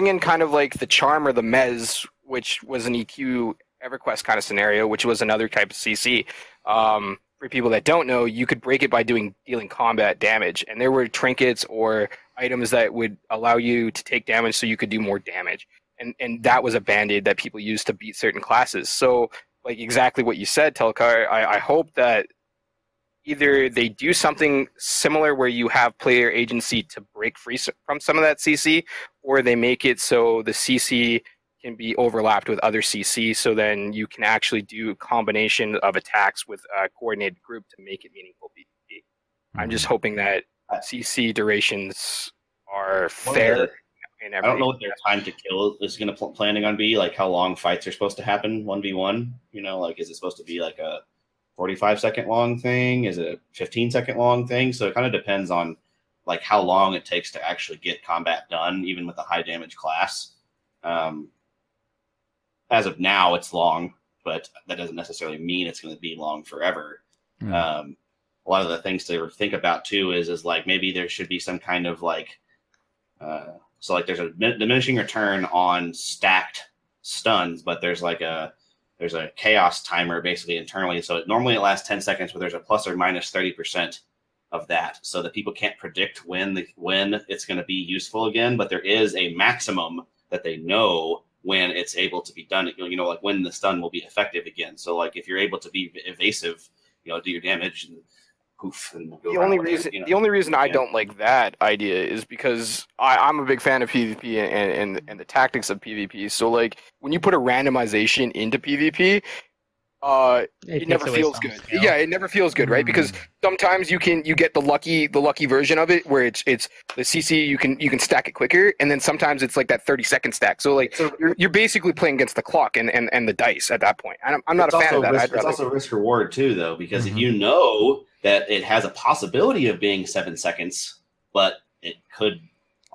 in kind of like the charm or the mez, which was an EQ EverQuest kind of scenario, which was another type of CC. For people that don't know, you could break it by dealing combat damage, and there were trinkets or items that would allow you to take damage so you could do more damage. And that was a band-aid that people used to beat certain classes. So, like exactly what you said, Telchar, I hope that either they do something similar where you have player agency to break free from some of that CC, or they make it so the CC can be overlapped with other CC, so then you can actually do a combination of attacks with a coordinated group to make it meaningful PvP. I'm just hoping that CC durations are fair. I don't know what their time to kill is going to planning on be, like how long fights are supposed to happen 1v1. Like, is it supposed to be like a 45-second long thing? Is it a 15-second long thing? So it kind of depends on like how long it takes to actually get combat done, even with a high damage class. As of now, it's long, but that doesn't necessarily mean it's going to be long forever. A lot of the things to think about too is like maybe there should be some kind of like so like there's a diminishing return on stacked stuns, but there's a chaos timer basically internally. So normally it lasts 10 seconds, but there's a plus or minus 30% of that, so that people can't predict when it's going to be useful again. But there is a maximum that they know when it's able to be done, like when the stun will be effective again. So like if you're able to be evasive, do your damage and poof. And go the only reason I don't like that idea is because I'm a big fan of PvP and the tactics of PvP. So like when you put a randomization into PvP, it never feels good. Yeah, it never feels good, right? Because sometimes you get the lucky version of it where it's the CC you can stack it quicker, and then sometimes it's like that 30-second stack. So like you're basically playing against the clock and the dice at that point. And I'm not a fan of that. It's also risk reward too, though, because if you know that it has a possibility of being 7 seconds, but it could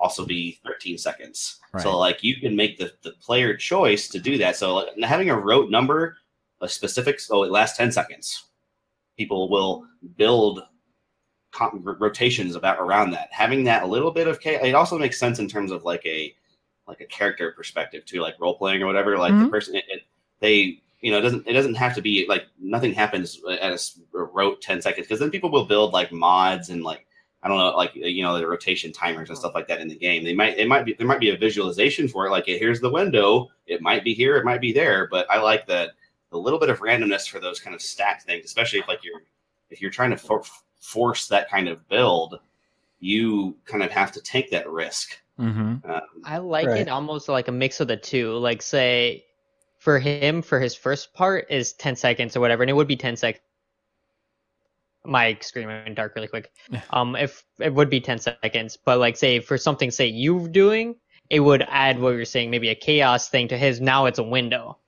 also be 13 seconds. Right. So like you can make the player choice to do that. So like, having a rote number, a specific, it lasts 10 seconds. People will build rotations around that. Having that a little bit of chaos, it also makes sense in terms of like a character perspective too, like role playing or whatever. Like the person, it doesn't have to be like nothing happens at a rote 10 seconds, because then people will build like mods and like, I don't know, like, the rotation timers and stuff like that in the game. There might be a visualization for it. Like, here's the window. It might be here. It might be there. But I like that the little bit of randomness for those kind of stacked things, especially if you're trying to force that kind of build, you kind of have to take that risk. I like it almost like a mix of the two. Like, say, for him, for his first part is 10 seconds or whatever, and it would be 10 seconds. My screen went dark really quick. If it would be 10 seconds, but like say for something you doing, it would add what you're saying, maybe a chaos thing to his. Now it's a window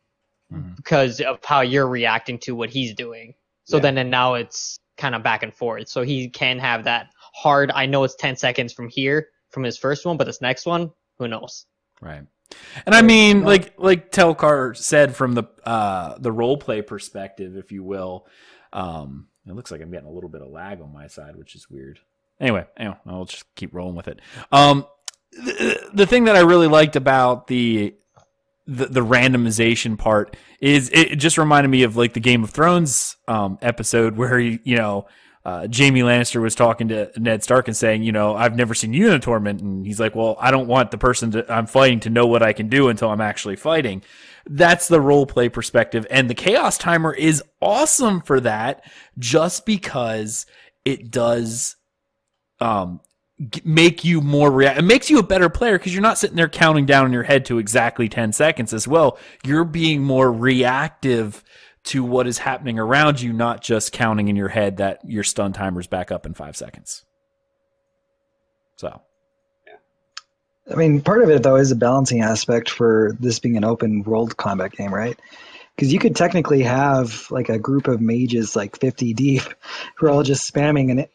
because of how you're reacting to what he's doing. So then and now it's kind of back and forth. So he can have that hard. I know it's 10 seconds from here from his first one, but this next one, who knows? Right. And I mean, like Telchar said, from the role play perspective, if you will. It looks like I'm getting a little bit of lag on my side, which is weird. Anyway, I'll just keep rolling with it. The thing that I really liked about the randomization part is it just reminded me of like the Game of Thrones episode where Jaime Lannister was talking to Ned Stark and saying, I've never seen you in a tournament, and he's like, well, I don't want the person I'm fighting to know what I can do until I'm actually fighting. That's the role play perspective, and the chaos timer is awesome for that, just because it does make you more it makes you a better player, because you're not sitting there counting down in your head to exactly 10 seconds as well. You're being more reactive to what is happening around you, not just counting in your head that your stun timer's back up in 5 seconds. So. I mean, part of it, though, is a balancing aspect for this being an open world combat game, right? Because you could technically have like a group of mages, like 50 deep, who are all just spamming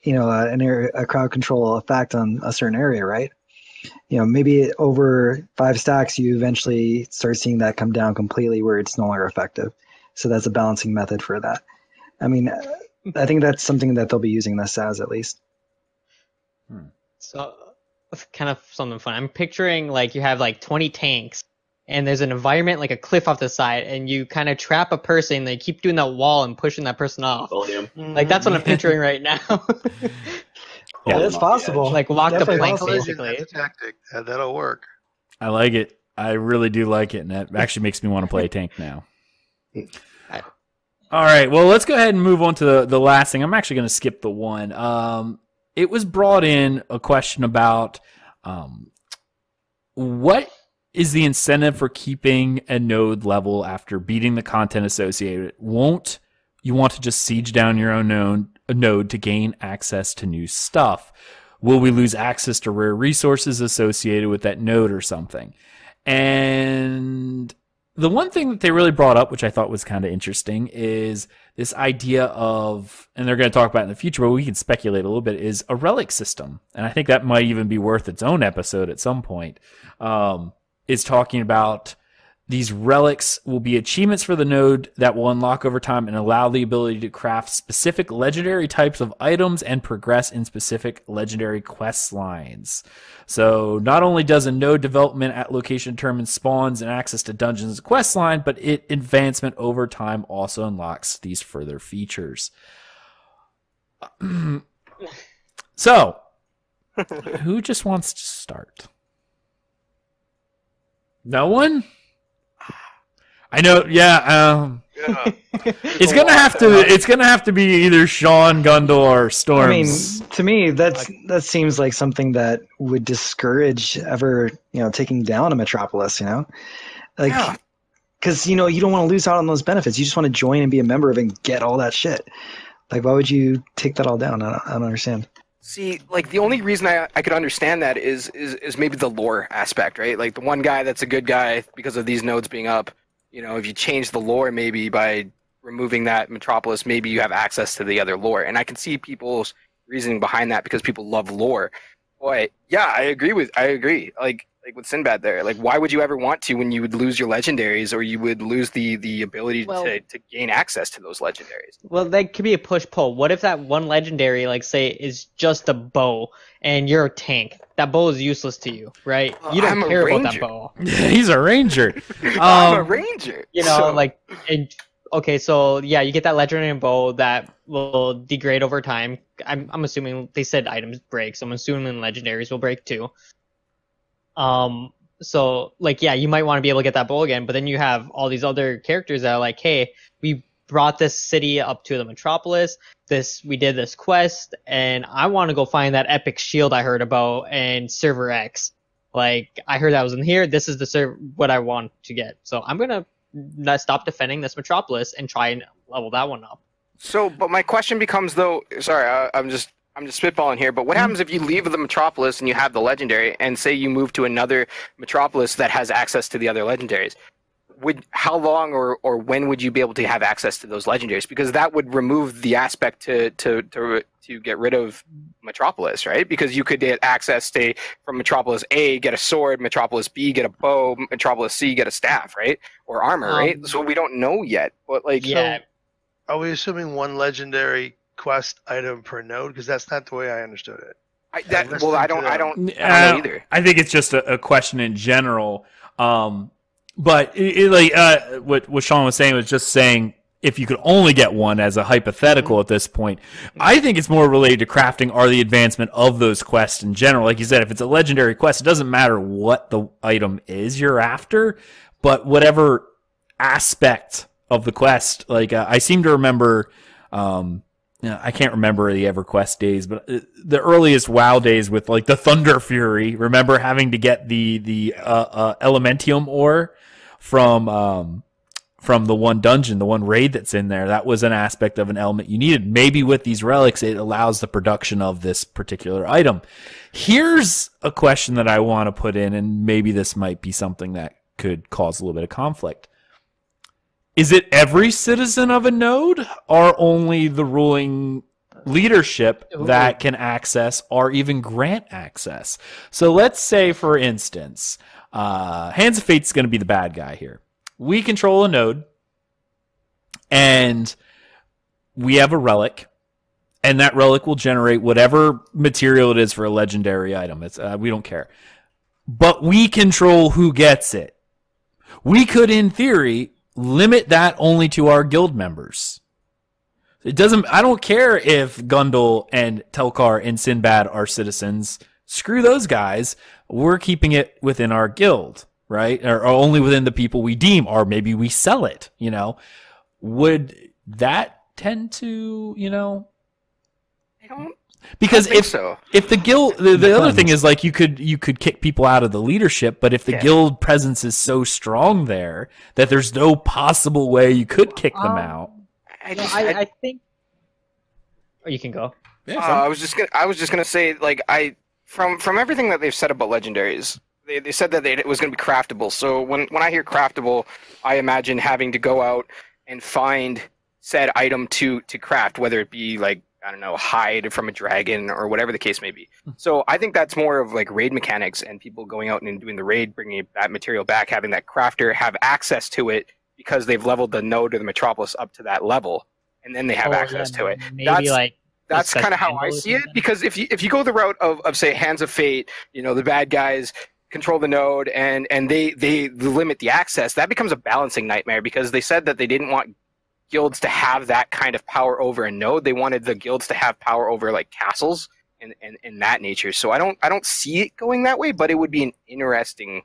a crowd control effect on a certain area, right? Maybe over 5 stacks, you eventually start seeing that come down completely where it's no longer effective. So that's a balancing method for that. I mean, I think that's something that they'll be using this as, at least. So, kind of something fun. I'm picturing like you have like 20 tanks, and there's an environment like a cliff off the side, and you kind of trap a person, and they keep doing that wall and pushing that person off. Like, that's what I'm picturing right now. Yeah, that's possible. Like, walk the plank, basically. That's a tactic. That'll work. I like it. I really do like it, and that actually makes me want to play a tank now. All right, well, let's go ahead and move on to the last thing. I'm actually going to skip the one. It was brought in a question about what is the incentive for keeping a node level after beating the content associated? Won't you want to just siege down your own node to gain access to new stuff? Will we lose access to rare resources associated with that node or something? And the one thing that they really brought up, which I thought was kind of interesting, is this idea of, and they're going to talk about it in the future, but we can speculate a little bit, is a relic system. And I think that might even be worth its own episode at some point. Is talking about these relics will be achievements for the node that will unlock over time and allow the ability to craft specific legendary types of items and progress in specific legendary quest lines. So not only does a node development at location determine spawns and access to dungeons and quest line, but advancement over time also unlocks these further features. So, who just wants to start? No one? I know, yeah. It's gonna have to be either Sean, Gundel, or Storms. I mean, to me, that seems like something that would discourage ever, taking down a metropolis. Because you don't want to lose out on those benefits. You just want to join and be a member of it and get all that shit. Like, why would you take that all down? I don't understand. See, like, the only reason I could understand that is maybe the lore aspect, right? Like, the one guy that's a good guy because of these nodes being up, if you change the lore maybe by removing that metropolis, maybe you have access to the other lore. And I can see people's reasoning behind that because people love lore. Boy, yeah, I agree. Like with Sinbad there. Like, why would you ever want to when you would lose your legendaries, or you would lose the ability to gain access to those legendaries? Well, that could be a push-pull. What if that one legendary, like, say, is just a bow, and you're a tank? That bow is useless to you, right? You don't care about that bow. He's a ranger. I'm a ranger. You know, okay, so yeah, you get that legendary bow that will degrade over time. I'm assuming they said items break, so I'm assuming legendaries will break too. So like, yeah, you might want to be able to get that bow again, but then you have all these other characters that are like, hey, we brought this city up to the metropolis. We did this quest, and I want to go find that epic shield I heard about and server X. Like, I heard that was in here. This is what I want to get. So I'm gonna stop defending this metropolis and try and level that one up. So, but my question becomes though. Sorry, I'm just spitballing here, but what happens if you leave the metropolis and you have the legendary, and say you move to another metropolis that has access to the other legendaries? How long or when would you be able to have access to those legendaries? Because that would remove the aspect to get rid of Metropolis, right? Because you could get access from Metropolis A, get a sword, Metropolis B, get a bow, Metropolis C, get a staff, right? Or armor, right? So we don't know yet. But yeah. So are we assuming one legendary quest item per node? Because that's not the way I understood it. I don't know either. I think it's just a question in general. But what Sean was saying was just saying if you could only get one as a hypothetical at this point. I think it's more related to crafting or the advancement of those quests in general. Like you said, if it's a legendary quest, it doesn't matter what the item is you're after, but whatever aspect of the quest. Like I seem to remember, I can't remember the EverQuest days, but the earliest WoW days with like the Thunder Fury. Remember having to get the Elementium ore from the one dungeon, the one raid that's in there. That was an aspect of an element you needed. Maybe with these relics, it allows the production of this particular item. Here's a question that I want to put in, and maybe this might be something that could cause a little bit of conflict. Is it every citizen of a node, or only the ruling leadership that can access or even grant access? So let's say, for instance, Hands of Fate's going to be the bad guy here. We control a node, and we have a relic, and that relic will generate whatever material it is for a legendary item. We don't care. But we control who gets it. We could, in theory, limit that only to our guild members. I don't care if Gundel and Telchar and Sinbad are citizens. Screw those guys. We're keeping it within our guild, right? Or only within the people we deem, or maybe we sell it, Would that tend to, I don't. Because if the guild, the other thing is like you could kick people out of the leadership, but if the guild presence is so strong there that there's no possible way you could kick them out. I think. Oh, you can go. Yeah, I was just gonna say, like, from everything that they've said about legendaries, they said that it was gonna be craftable. So when I hear craftable, I imagine having to go out and find said item to craft, whether it be like, I don't know, hide from a dragon or whatever the case may be. So I think that's more of like raid mechanics and people going out and doing the raid, bringing that material back, having that crafter have access to it because they've leveled the node or the metropolis up to that level, and then they have access to it. That's kind of how I see it, because if you go the route of say Hands of Fate, the bad guys control the node and they limit the access, that becomes a balancing nightmare, because they said that they didn't want guilds to have that kind of power over a node. They wanted the guilds to have power over like castles and that nature. So I don't see it going that way, but it would be an interesting.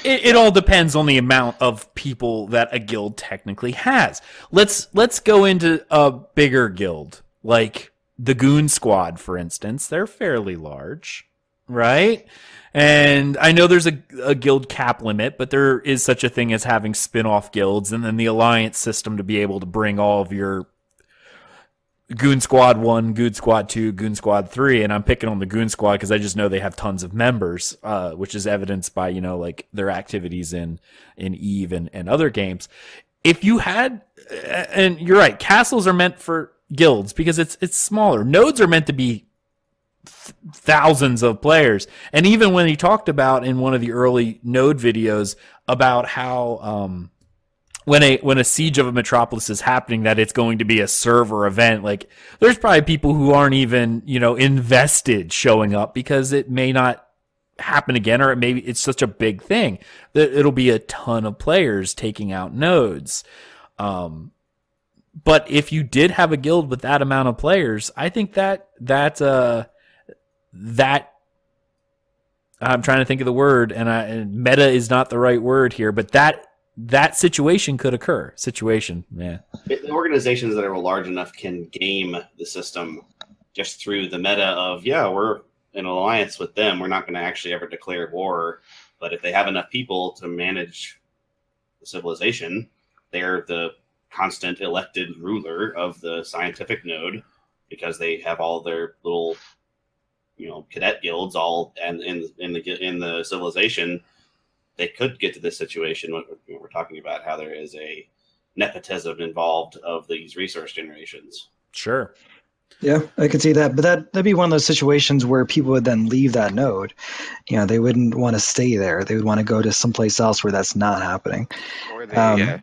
It all depends on the amount of people that a guild technically has. Let's go into a bigger guild, like the Goon Squad, for instance. They're fairly large, right? And I know there's a guild cap limit, but there is such a thing as having spin-off guilds, and then the alliance system to be able to bring all of your Goon Squad 1, Goon Squad 2, Goon Squad 3, and I'm picking on the Goon Squad because I just know they have tons of members, which is evidenced by, like their activities in EVE and other games. If you had, and you're right, castles are meant for guilds because it's smaller. Nodes are meant to be thousands of players. And even when he talked about in one of the early Node videos about how when a siege of a metropolis is happening, that it's going to be a server event, like there's probably people who aren't even, invested showing up because it may not happen again, or maybe it's such a big thing that it'll be a ton of players taking out nodes. But if you did have a guild with that amount of players, I think that I'm trying to think of the word, and meta is not the right word here, but that situation could occur. The organizations that are large enough can game the system just through the meta of, we're in alliance with them. We're not going to actually ever declare war, but if they have enough people to manage the civilization, they're the constant elected ruler of the scientific node because they have all their little cadet guilds all and in the civilization. They could get to this situation when we're talking about how there is a nepotism involved of these resource generations. Sure. Yeah, I could see that, but that'd be one of those situations where people would then leave that node. They wouldn't want to stay there. They would want to go to someplace else where that's not happening. Or they,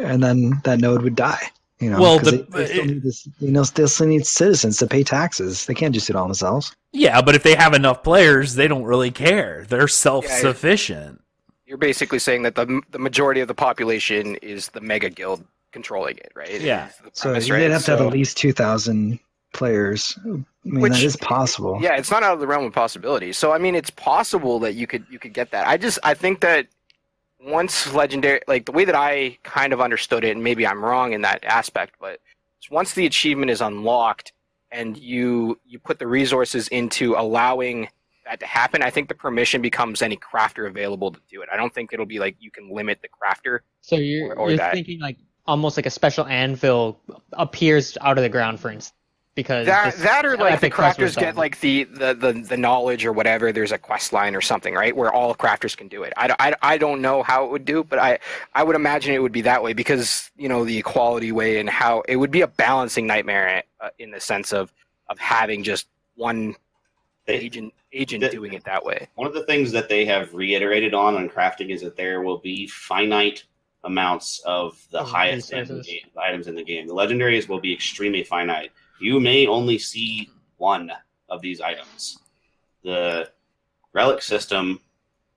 and then that node would die. Well, they still need this. They still need citizens to pay taxes. They can't just do it all themselves. Yeah, but if they have enough players, they don't really care. They're self-sufficient. You're basically saying that the majority of the population is the mega guild controlling it, right? Yeah. So you'd have to have at least 2,000 players. I mean, that is possible. Yeah, it's not out of the realm of possibility. So I mean, it's possible that you could get that. I think that once legendary, like the way that I kind of understood it, and maybe I'm wrong in that aspect, but once the achievement is unlocked and you put the resources into allowing that to happen, I think the permission becomes any crafter available to do it. I don't think it'll be like you can limit the crafter. So you're thinking like almost like a special anvil appears out of the ground, for instance. Because that or like the crafters get like the knowledge or whatever. There's a quest line or something, right, where all crafters can do it. I don't know how it would do, but I would imagine it would be that way because the equality way and how it would be a balancing nightmare in the sense of having just one agent doing it that way. One of the things that they have reiterated on crafting is that there will be finite amounts of the highest items in the game. The legendaries will be extremely finite. You may only see one of these items. The relic system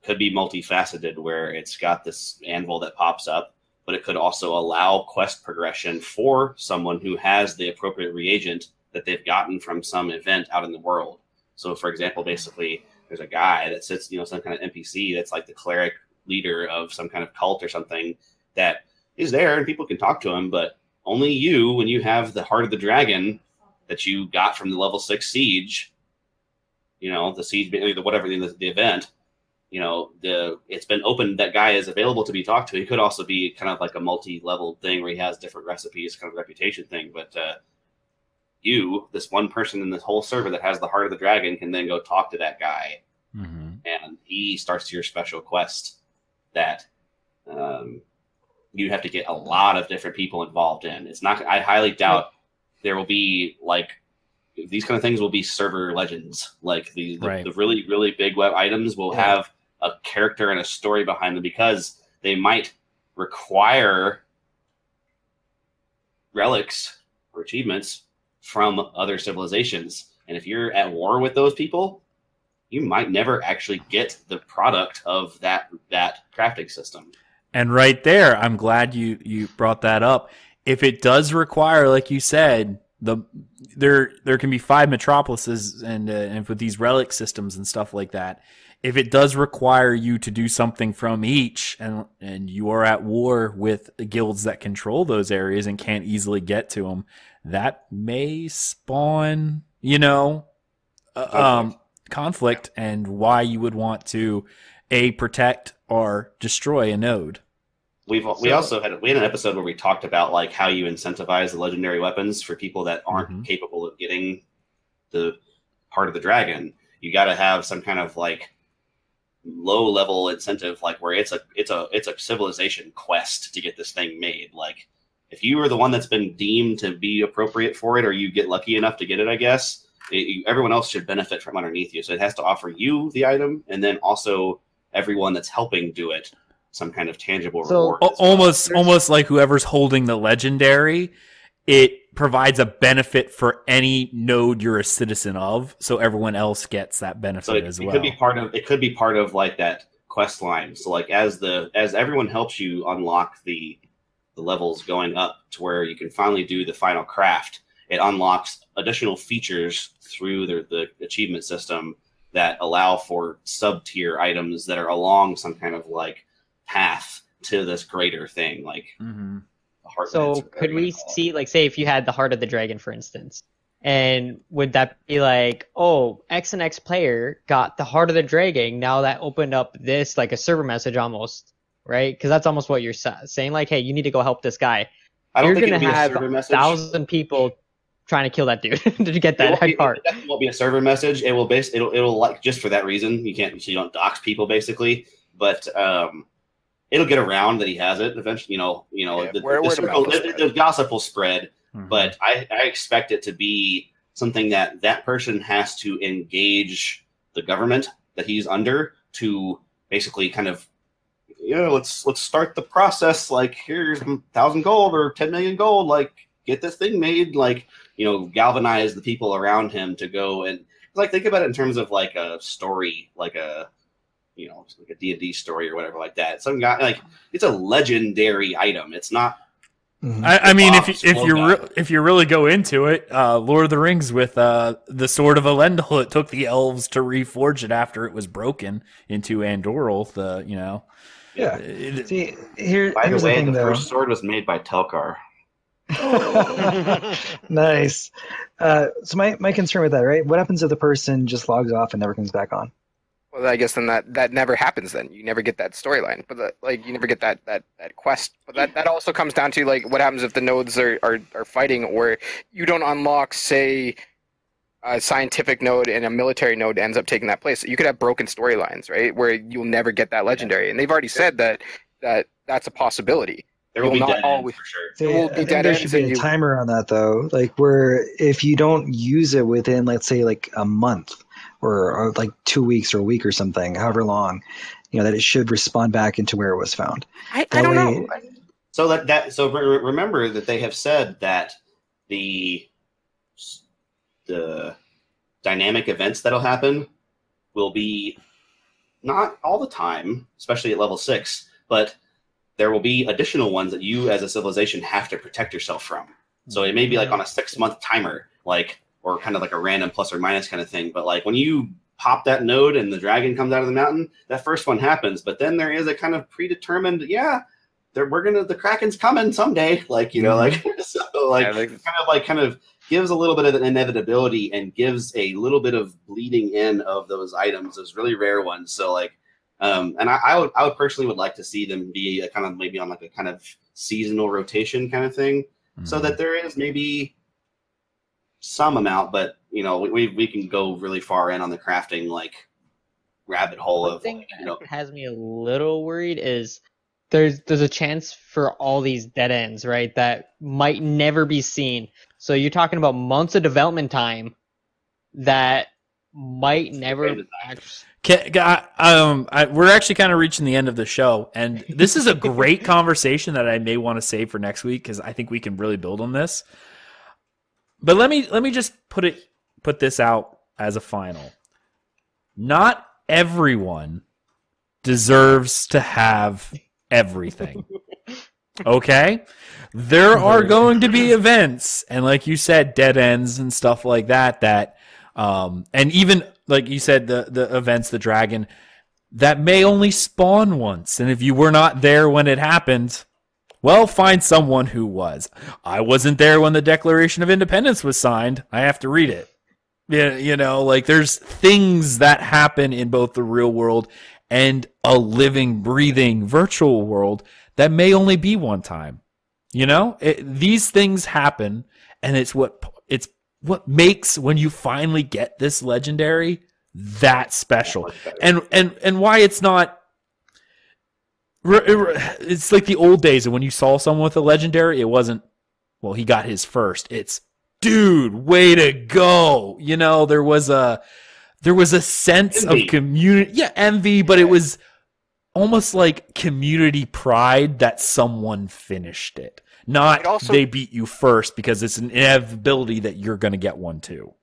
could be multifaceted, where it's got this anvil that pops up, but it could also allow quest progression for someone who has the appropriate reagent that they've gotten from some event out in the world. So, for example, basically, there's a guy that sits, some kind of NPC that's like the cleric leader of some kind of cult or something that is there, and people can talk to him, but only you, when you have the Heart of the Dragon that you got from the level 6 siege, the siege, whatever the event, it's been opened. That guy is available to be talked to. He could also be kind of like a multi-level thing where he has different recipes, kind of reputation thing. But this one person in this whole server that has the Heart of the Dragon, can then go talk to that guy, and he starts your special quest that you have to get a lot of different people involved in. It's not. I highly doubt there will be these kind of things will be server legends. Like the really, really big web items will have a character and a story behind them because they might require relics or achievements from other civilizations. And if you're at war with those people, you might never actually get the product of that crafting system. And right there, I'm glad you brought that up. If it does require, like you said, there can be 5 metropolises and with these relic systems and stuff like that, if it does require you to do something from each and you are at war with the guilds that control those areas and can't easily get to them, that may spawn, conflict and why you would want to protect or destroy a node. We also had an episode where we talked about how you incentivize the legendary weapons for people that aren't capable of getting the Heart of the Dragon. You got to have some kind of low level incentive, where it's a civilization quest to get this thing made. If you are the one that's been deemed to be appropriate for it, or you get lucky enough to get it, I guess everyone else should benefit from underneath you. So it has to offer you the item, and then also everyone that's helping do it some kind of tangible reward. Almost like whoever's holding the legendary, it provides a benefit for any node you're a citizen of, so everyone else gets that benefit as well. It could be part of like that quest line. So like as everyone helps you unlock the levels going up to where you can finally do the final craft, it unlocks additional features through the achievement system that allow for sub-tier items that are along some kind of like path to this greater thing. Like, so could we see, like, say if you had the Heart of the Dragon, for instance, and would that be like, oh, X and X player got the Heart of the Dragon, now that opened up this, like a server message almost, right? Because that's almost what you're saying, like, hey, you need to go help this guy. You're going to have 1,000 people trying to kill that dude to get that heart. It won't be a server message. It'll like, just for that reason, you don't dox people basically, but it'll get around that he has it eventually. The gossip will spread, but I expect it to be something that person has to engage the government that he's under to basically kind of, let's start the process. Like, here's 1,000 gold or 10 million gold. Like, get this thing made. Like, galvanize the people around him to go and like think about it in terms of like a story, like a like a D&D story or whatever like that. Some guy, like, it's a legendary item. It's not. I mean, if you really go into it, Lord of the Rings with the Sword of Elendil, it took the elves to reforge it after it was broken into Andoril. Yeah. See, here's the way, the thing, the first sword was made by Telchar. Nice. So my concern with that, right? What happens if the person just logs off and never comes back on? Well, I guess then that never happens. Then you never get that storyline, but you never get that quest. But that also comes down to like what happens if the nodes are fighting, or you don't unlock, say, a scientific node and a military node ends up taking that place. You could have broken storylines, right, where you'll never get that legendary, and they've already said that's a possibility. There will be dead ends for sure. There should be a timer on that, though, like where if you don't use it within, let's say, like a month or like 2 weeks or a week or something, however long, that it should respawn back into where it was found. I don't know. So remember that they have said that the dynamic events that'll happen will be not all the time, especially at level 6, but there will be additional ones that you as a civilization have to protect yourself from. So it may be like on a 6-month timer, like, or kind of like a random plus or minus kind of thing. But like when you pop that node and the dragon comes out of the mountain, that first one happens. But then there is a kind of predetermined, the Kraken's coming someday. Like, kind of gives a little bit of an inevitability and gives a little bit of bleeding in of those items, those really rare ones. So like, and I would personally would like to see them be a kind of maybe on like a kind of seasonal rotation kind of thing, so that there is maybe some amount, but we can go really far in on the crafting like rabbit hole of. The thing that has me a little worried is there's a chance for all these dead ends, right, that might never be seen. So you're talking about months of development time that might never actually. We're actually kind of reaching the end of the show, and this is a great conversation that I may want to save for next week because I think we can really build on this. But let me just put this out as a final. Not everyone deserves to have everything. Okay? There are going to be events, and like you said, dead ends and stuff like that and even like you said, the events, the dragon, that may only spawn once. And if you were not there when it happened, well, find someone who was. I wasn't there when the Declaration of Independence was signed. I have to read it. Like there's things that happen in both the real world and a living, breathing virtual world that may only be one time. These things happen, and it's what makes when you finally get this legendary that special, and why it's not. It's like the old days, and when you saw someone with a legendary, it wasn't, well, he got his first. It's dude, way to go. You know, there was a sense of community, envy, but it was almost like community pride that someone finished it. Not they beat you first, because it's an inevitability that you're going to get one too.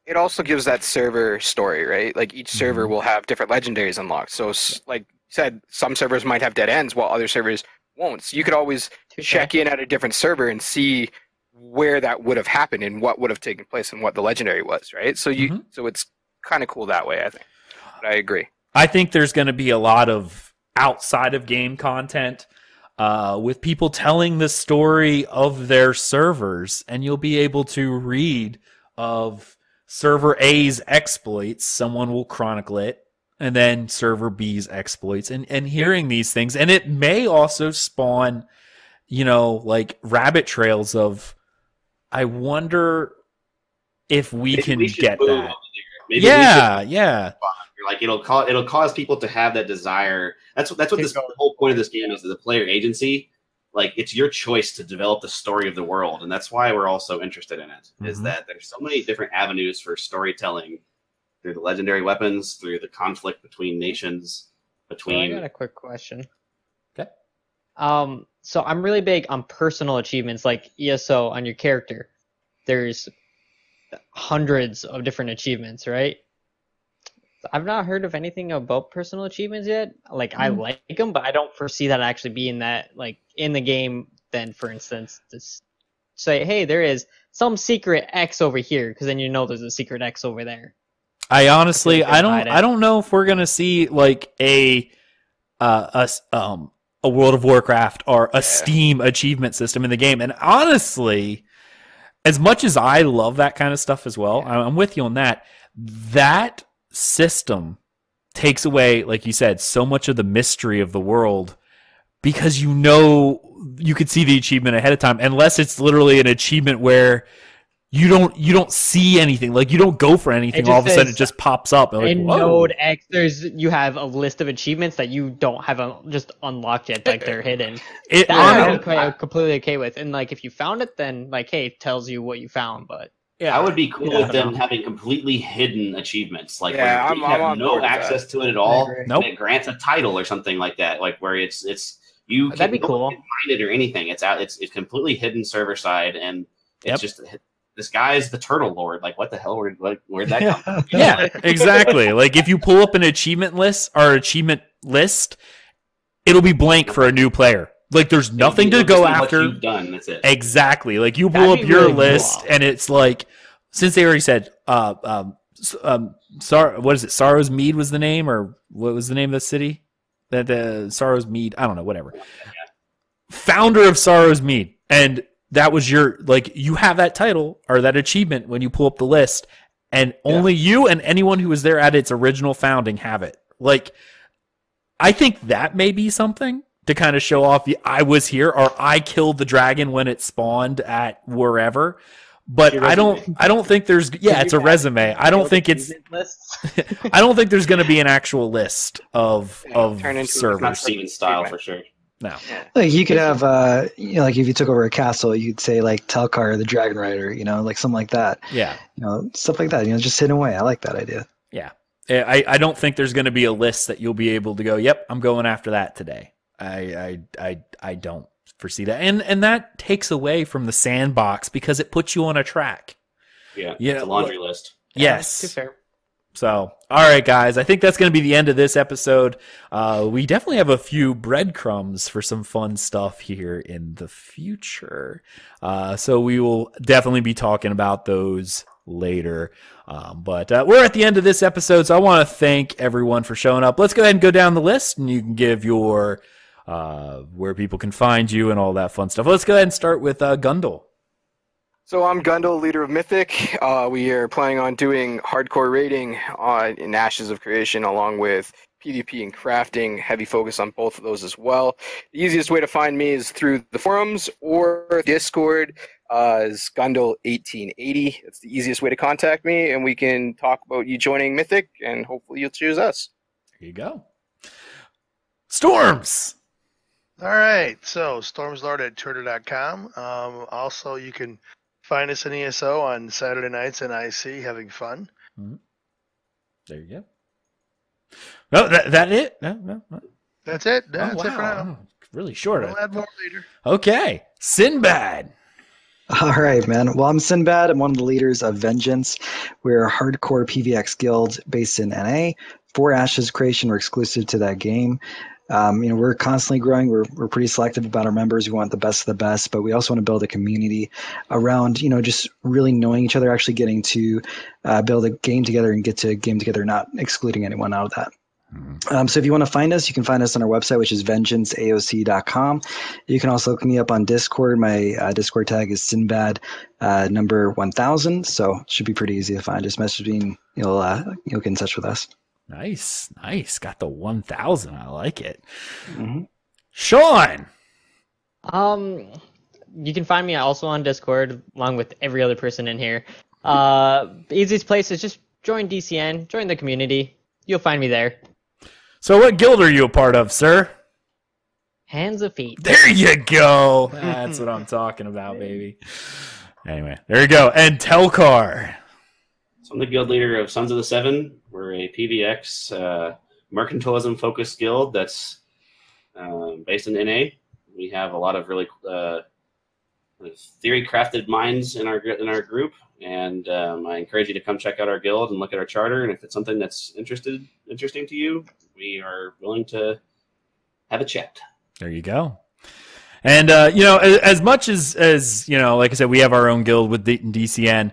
It also gives that server story, right? Like each server will have different legendaries unlocked. So like you said, some servers might have dead ends while other servers won't. So you could always check in at a different server and see where that would have happened and what would have taken place and what the legendary was, right? So so it's kind of cool that way, I think. But I agree. I think there's going to be a lot of outside of game content with people telling the story of their servers, and you'll be able to read of server A's exploits. Someone will chronicle it, and then server B's exploits, and hearing these things. And it may also spawn, you know, like rabbit trails of, I wonder if we can get that. Maybe yeah. Like it'll cause people to have that desire. That's what the whole point of this game is the player agency. Like it's your choice to develop the story of the world, and that's why we're all so interested in it. Is that there's so many different avenues for storytelling through the legendary weapons, through the conflict between nations, between. I got a quick question. Okay. So I'm really big on personal achievements, like ESO on your character. There's hundreds of different achievements, right? I've not heard of anything about personal achievements yet. Like I like them, but I don't foresee that actually being that like in the game. Then, for instance, just say, "Hey, there is some secret X over here," because then you know there's a secret X over there. I honestly, I don't know if we're gonna see like a World of Warcraft or a Steam achievement system in the game. And honestly, as much as I love that kind of stuff as well, I'm with you on that. That system takes away, like you said, so much of the mystery of the world, because you know you could see the achievement ahead of time, unless it's literally an achievement where you don't see anything, like you don't go for anything, all of a sudden it just pops up. Like, in Node X, you have a list of achievements that you don't have just unlocked yet, like they're hidden. I'm completely okay with, and like if you found it, then like hey, it tells you what you found, but. Yeah, I would be cool with them having completely hidden achievements, like where you have no access to it at all. Nope. And it grants a title or something like that, like where it's you that'd be cool. Can't find it or anything. It's out. It's completely hidden server side, and it's just this guy's the Turtle Lord. Like what the hell? Where'd that come from? Yeah, exactly. Like if you pull up an achievement list or achievement list, it'll be blank for a new player. Like there's nothing to go after. What you've done, that's it. Exactly. Like you pull up your list, and it's like, since they already said, what is it? Sorrow's Mead was the name, or what was the name of the city? That Sorrow's Mead. I don't know. Whatever. Founder of Sorrow's Mead, and that was your you have that title or that achievement when you pull up the list, and only you and anyone who was there at its original founding have it. Like, I think that may be something to kind of show off I was here, or I killed the dragon when it spawned at wherever. But I don't think there's it's a resume. I don't think it's I don't think there's going to be an actual list of servers. Not Steven style for sure. No. Like you could have like if you took over a castle, you'd say like Telchar the Dragon Rider, like something like that. Yeah. Stuff like that, just hidden away. I like that idea. Yeah. I don't think there's going to be a list that you'll be able to go, yep, I'm going after that today. I don't foresee that, and that takes away from the sandbox because it puts you on a track. It's a laundry list. Yes, too fair. So, all right, guys, I think that's going to be the end of this episode. We definitely have a few breadcrumbs for some fun stuff here in the future. So we will definitely be talking about those later. But we're at the end of this episode, so I want to thank everyone for showing up. Let's go ahead and go down the list, and you can give your where people can find you and all that fun stuff. Let's go ahead and start with Gundel. So I'm Gundel, leader of Mythic. We are planning on doing hardcore raiding in Ashes of Creation, along with PvP and crafting. Heavy focus on both of those as well. The easiest way to find me is through the forums or Discord. Is Gundel1880. It's the easiest way to contact me, and we can talk about you joining Mythic, and hopefully you'll choose us. There you go. Storms! All right, so Stormzlord at Twitter.com. Also, you can Find us in ESO on Saturday nights in IC, having fun. Mm-hmm. There you go. No, that it? No. That's it. That's it for now. Really short. We'll add more later. Okay. Sinbad. All right, man. Well, I'm Sinbad. I'm one of the leaders of Vengeance. We're a hardcore PvX guild based in NA. For Ashes Creation, we're exclusive to that game. We're constantly growing. We're pretty selective about our members. We want the best of the best, but we also want to build a community around, just really knowing each other, actually getting to build a game together and get to game together, not excluding anyone out of that. So if you want to find us, you can find us on our website, which is vengeanceaoc.com. You can also look me up on Discord. My Discord tag is Sinbad number 1000. So it should be pretty easy to find. Just message me and you'll get in touch with us. Nice. Got the 1000. I like it. Mm-hmm. Sean. You can find me also on Discord along with every other person in here. Easiest place is just join DCN, join the community. You'll find me there. So what guild are you a part of, sir? Hands of Feet. There you go. That's what I'm talking about, baby. Anyway, there you go. And Telchar. So I'm the guild leader of Sons of the Seven. We're a PvX mercantilism-focused guild that's based in NA. We have a lot of really theory-crafted minds in our group, and I encourage you to come check out our guild and look at our charter. And if it's something that's interesting to you, we are willing to have a chat. There you go. And as much as like I said, we have our own guild with DCN.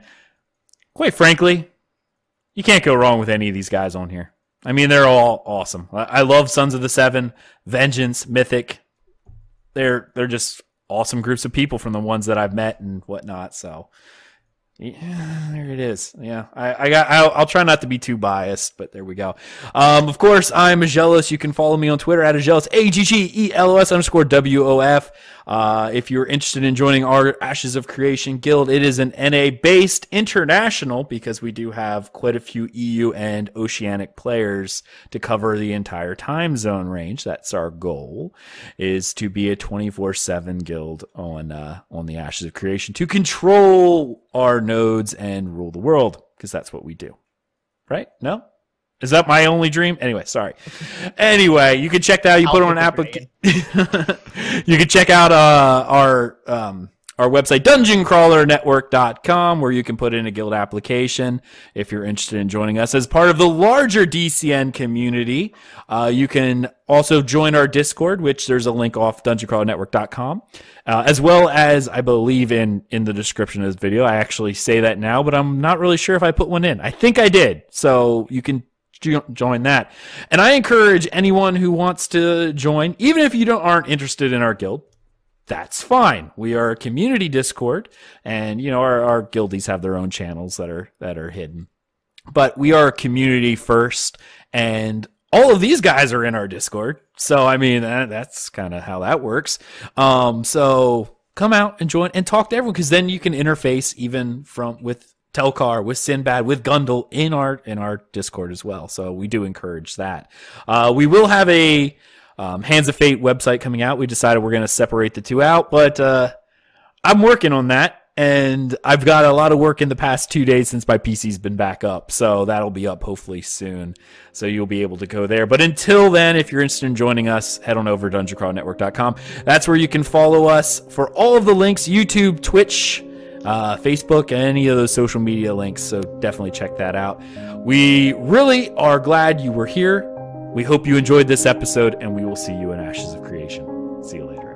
Quite frankly, you can't go wrong with any of these guys on here. I mean, they're all awesome. I love Sons of the Seven, Vengeance, Mythic. They're just awesome groups of people from the ones that I've met and whatnot. So yeah, there it is. Yeah, I'll try not to be too biased, but there we go. Of course, I'm Aggelos. You can follow me on Twitter at Aggelos, AGGELOS_WOF. If you're interested in joining our Ashes of Creation guild, it is an NA-based international because we do have quite a few EU and Oceanic players to cover the entire time zone range. That's our goal, is to be a 24/7 guild on the Ashes of Creation to control our nodes and rule the world, because that's what we do. Right? No? Is that my only dream? Anyway, sorry. Anyway, you can check that out. You put on an application. You can check out our website, dungeoncrawlernetwork.com, where you can put in a guild application if you're interested in joining us as part of the larger DCN community. You can also join our Discord, which there's a link off dungeoncrawlernetwork.com, as well as, I believe, in the description of this video. I actually say that now, but I'm not really sure if I put one in. I think I did. So you can join that. And I encourage anyone who wants to join, even if you aren't interested in our guild, that's fine. We are a community Discord, and our guildies have their own channels that are hidden. But we are a community first, and all of these guys are in our Discord. So I mean, that's kind of how that works. So come out and join and talk to everyone, because then you can interface even with Telchar, with Sinbad, with Gundel in our Discord as well. So we do encourage that. We will have a Hands of Fate website coming out. We decided we're going to separate the two out, but I'm working on that, and I've got a lot of work in the past 2 days since my PC's been back up, so that'll be up hopefully soon, so you'll be able to go there. But until then, if you're interested in joining us, head on over to dungeoncrawlnetwork.com. That's where you can follow us for all of the links, YouTube, Twitch, Facebook, any of those social media links, so definitely check that out. We really are glad you were here. We hope you enjoyed this episode, and we will see you in Ashes of Creation. See you later.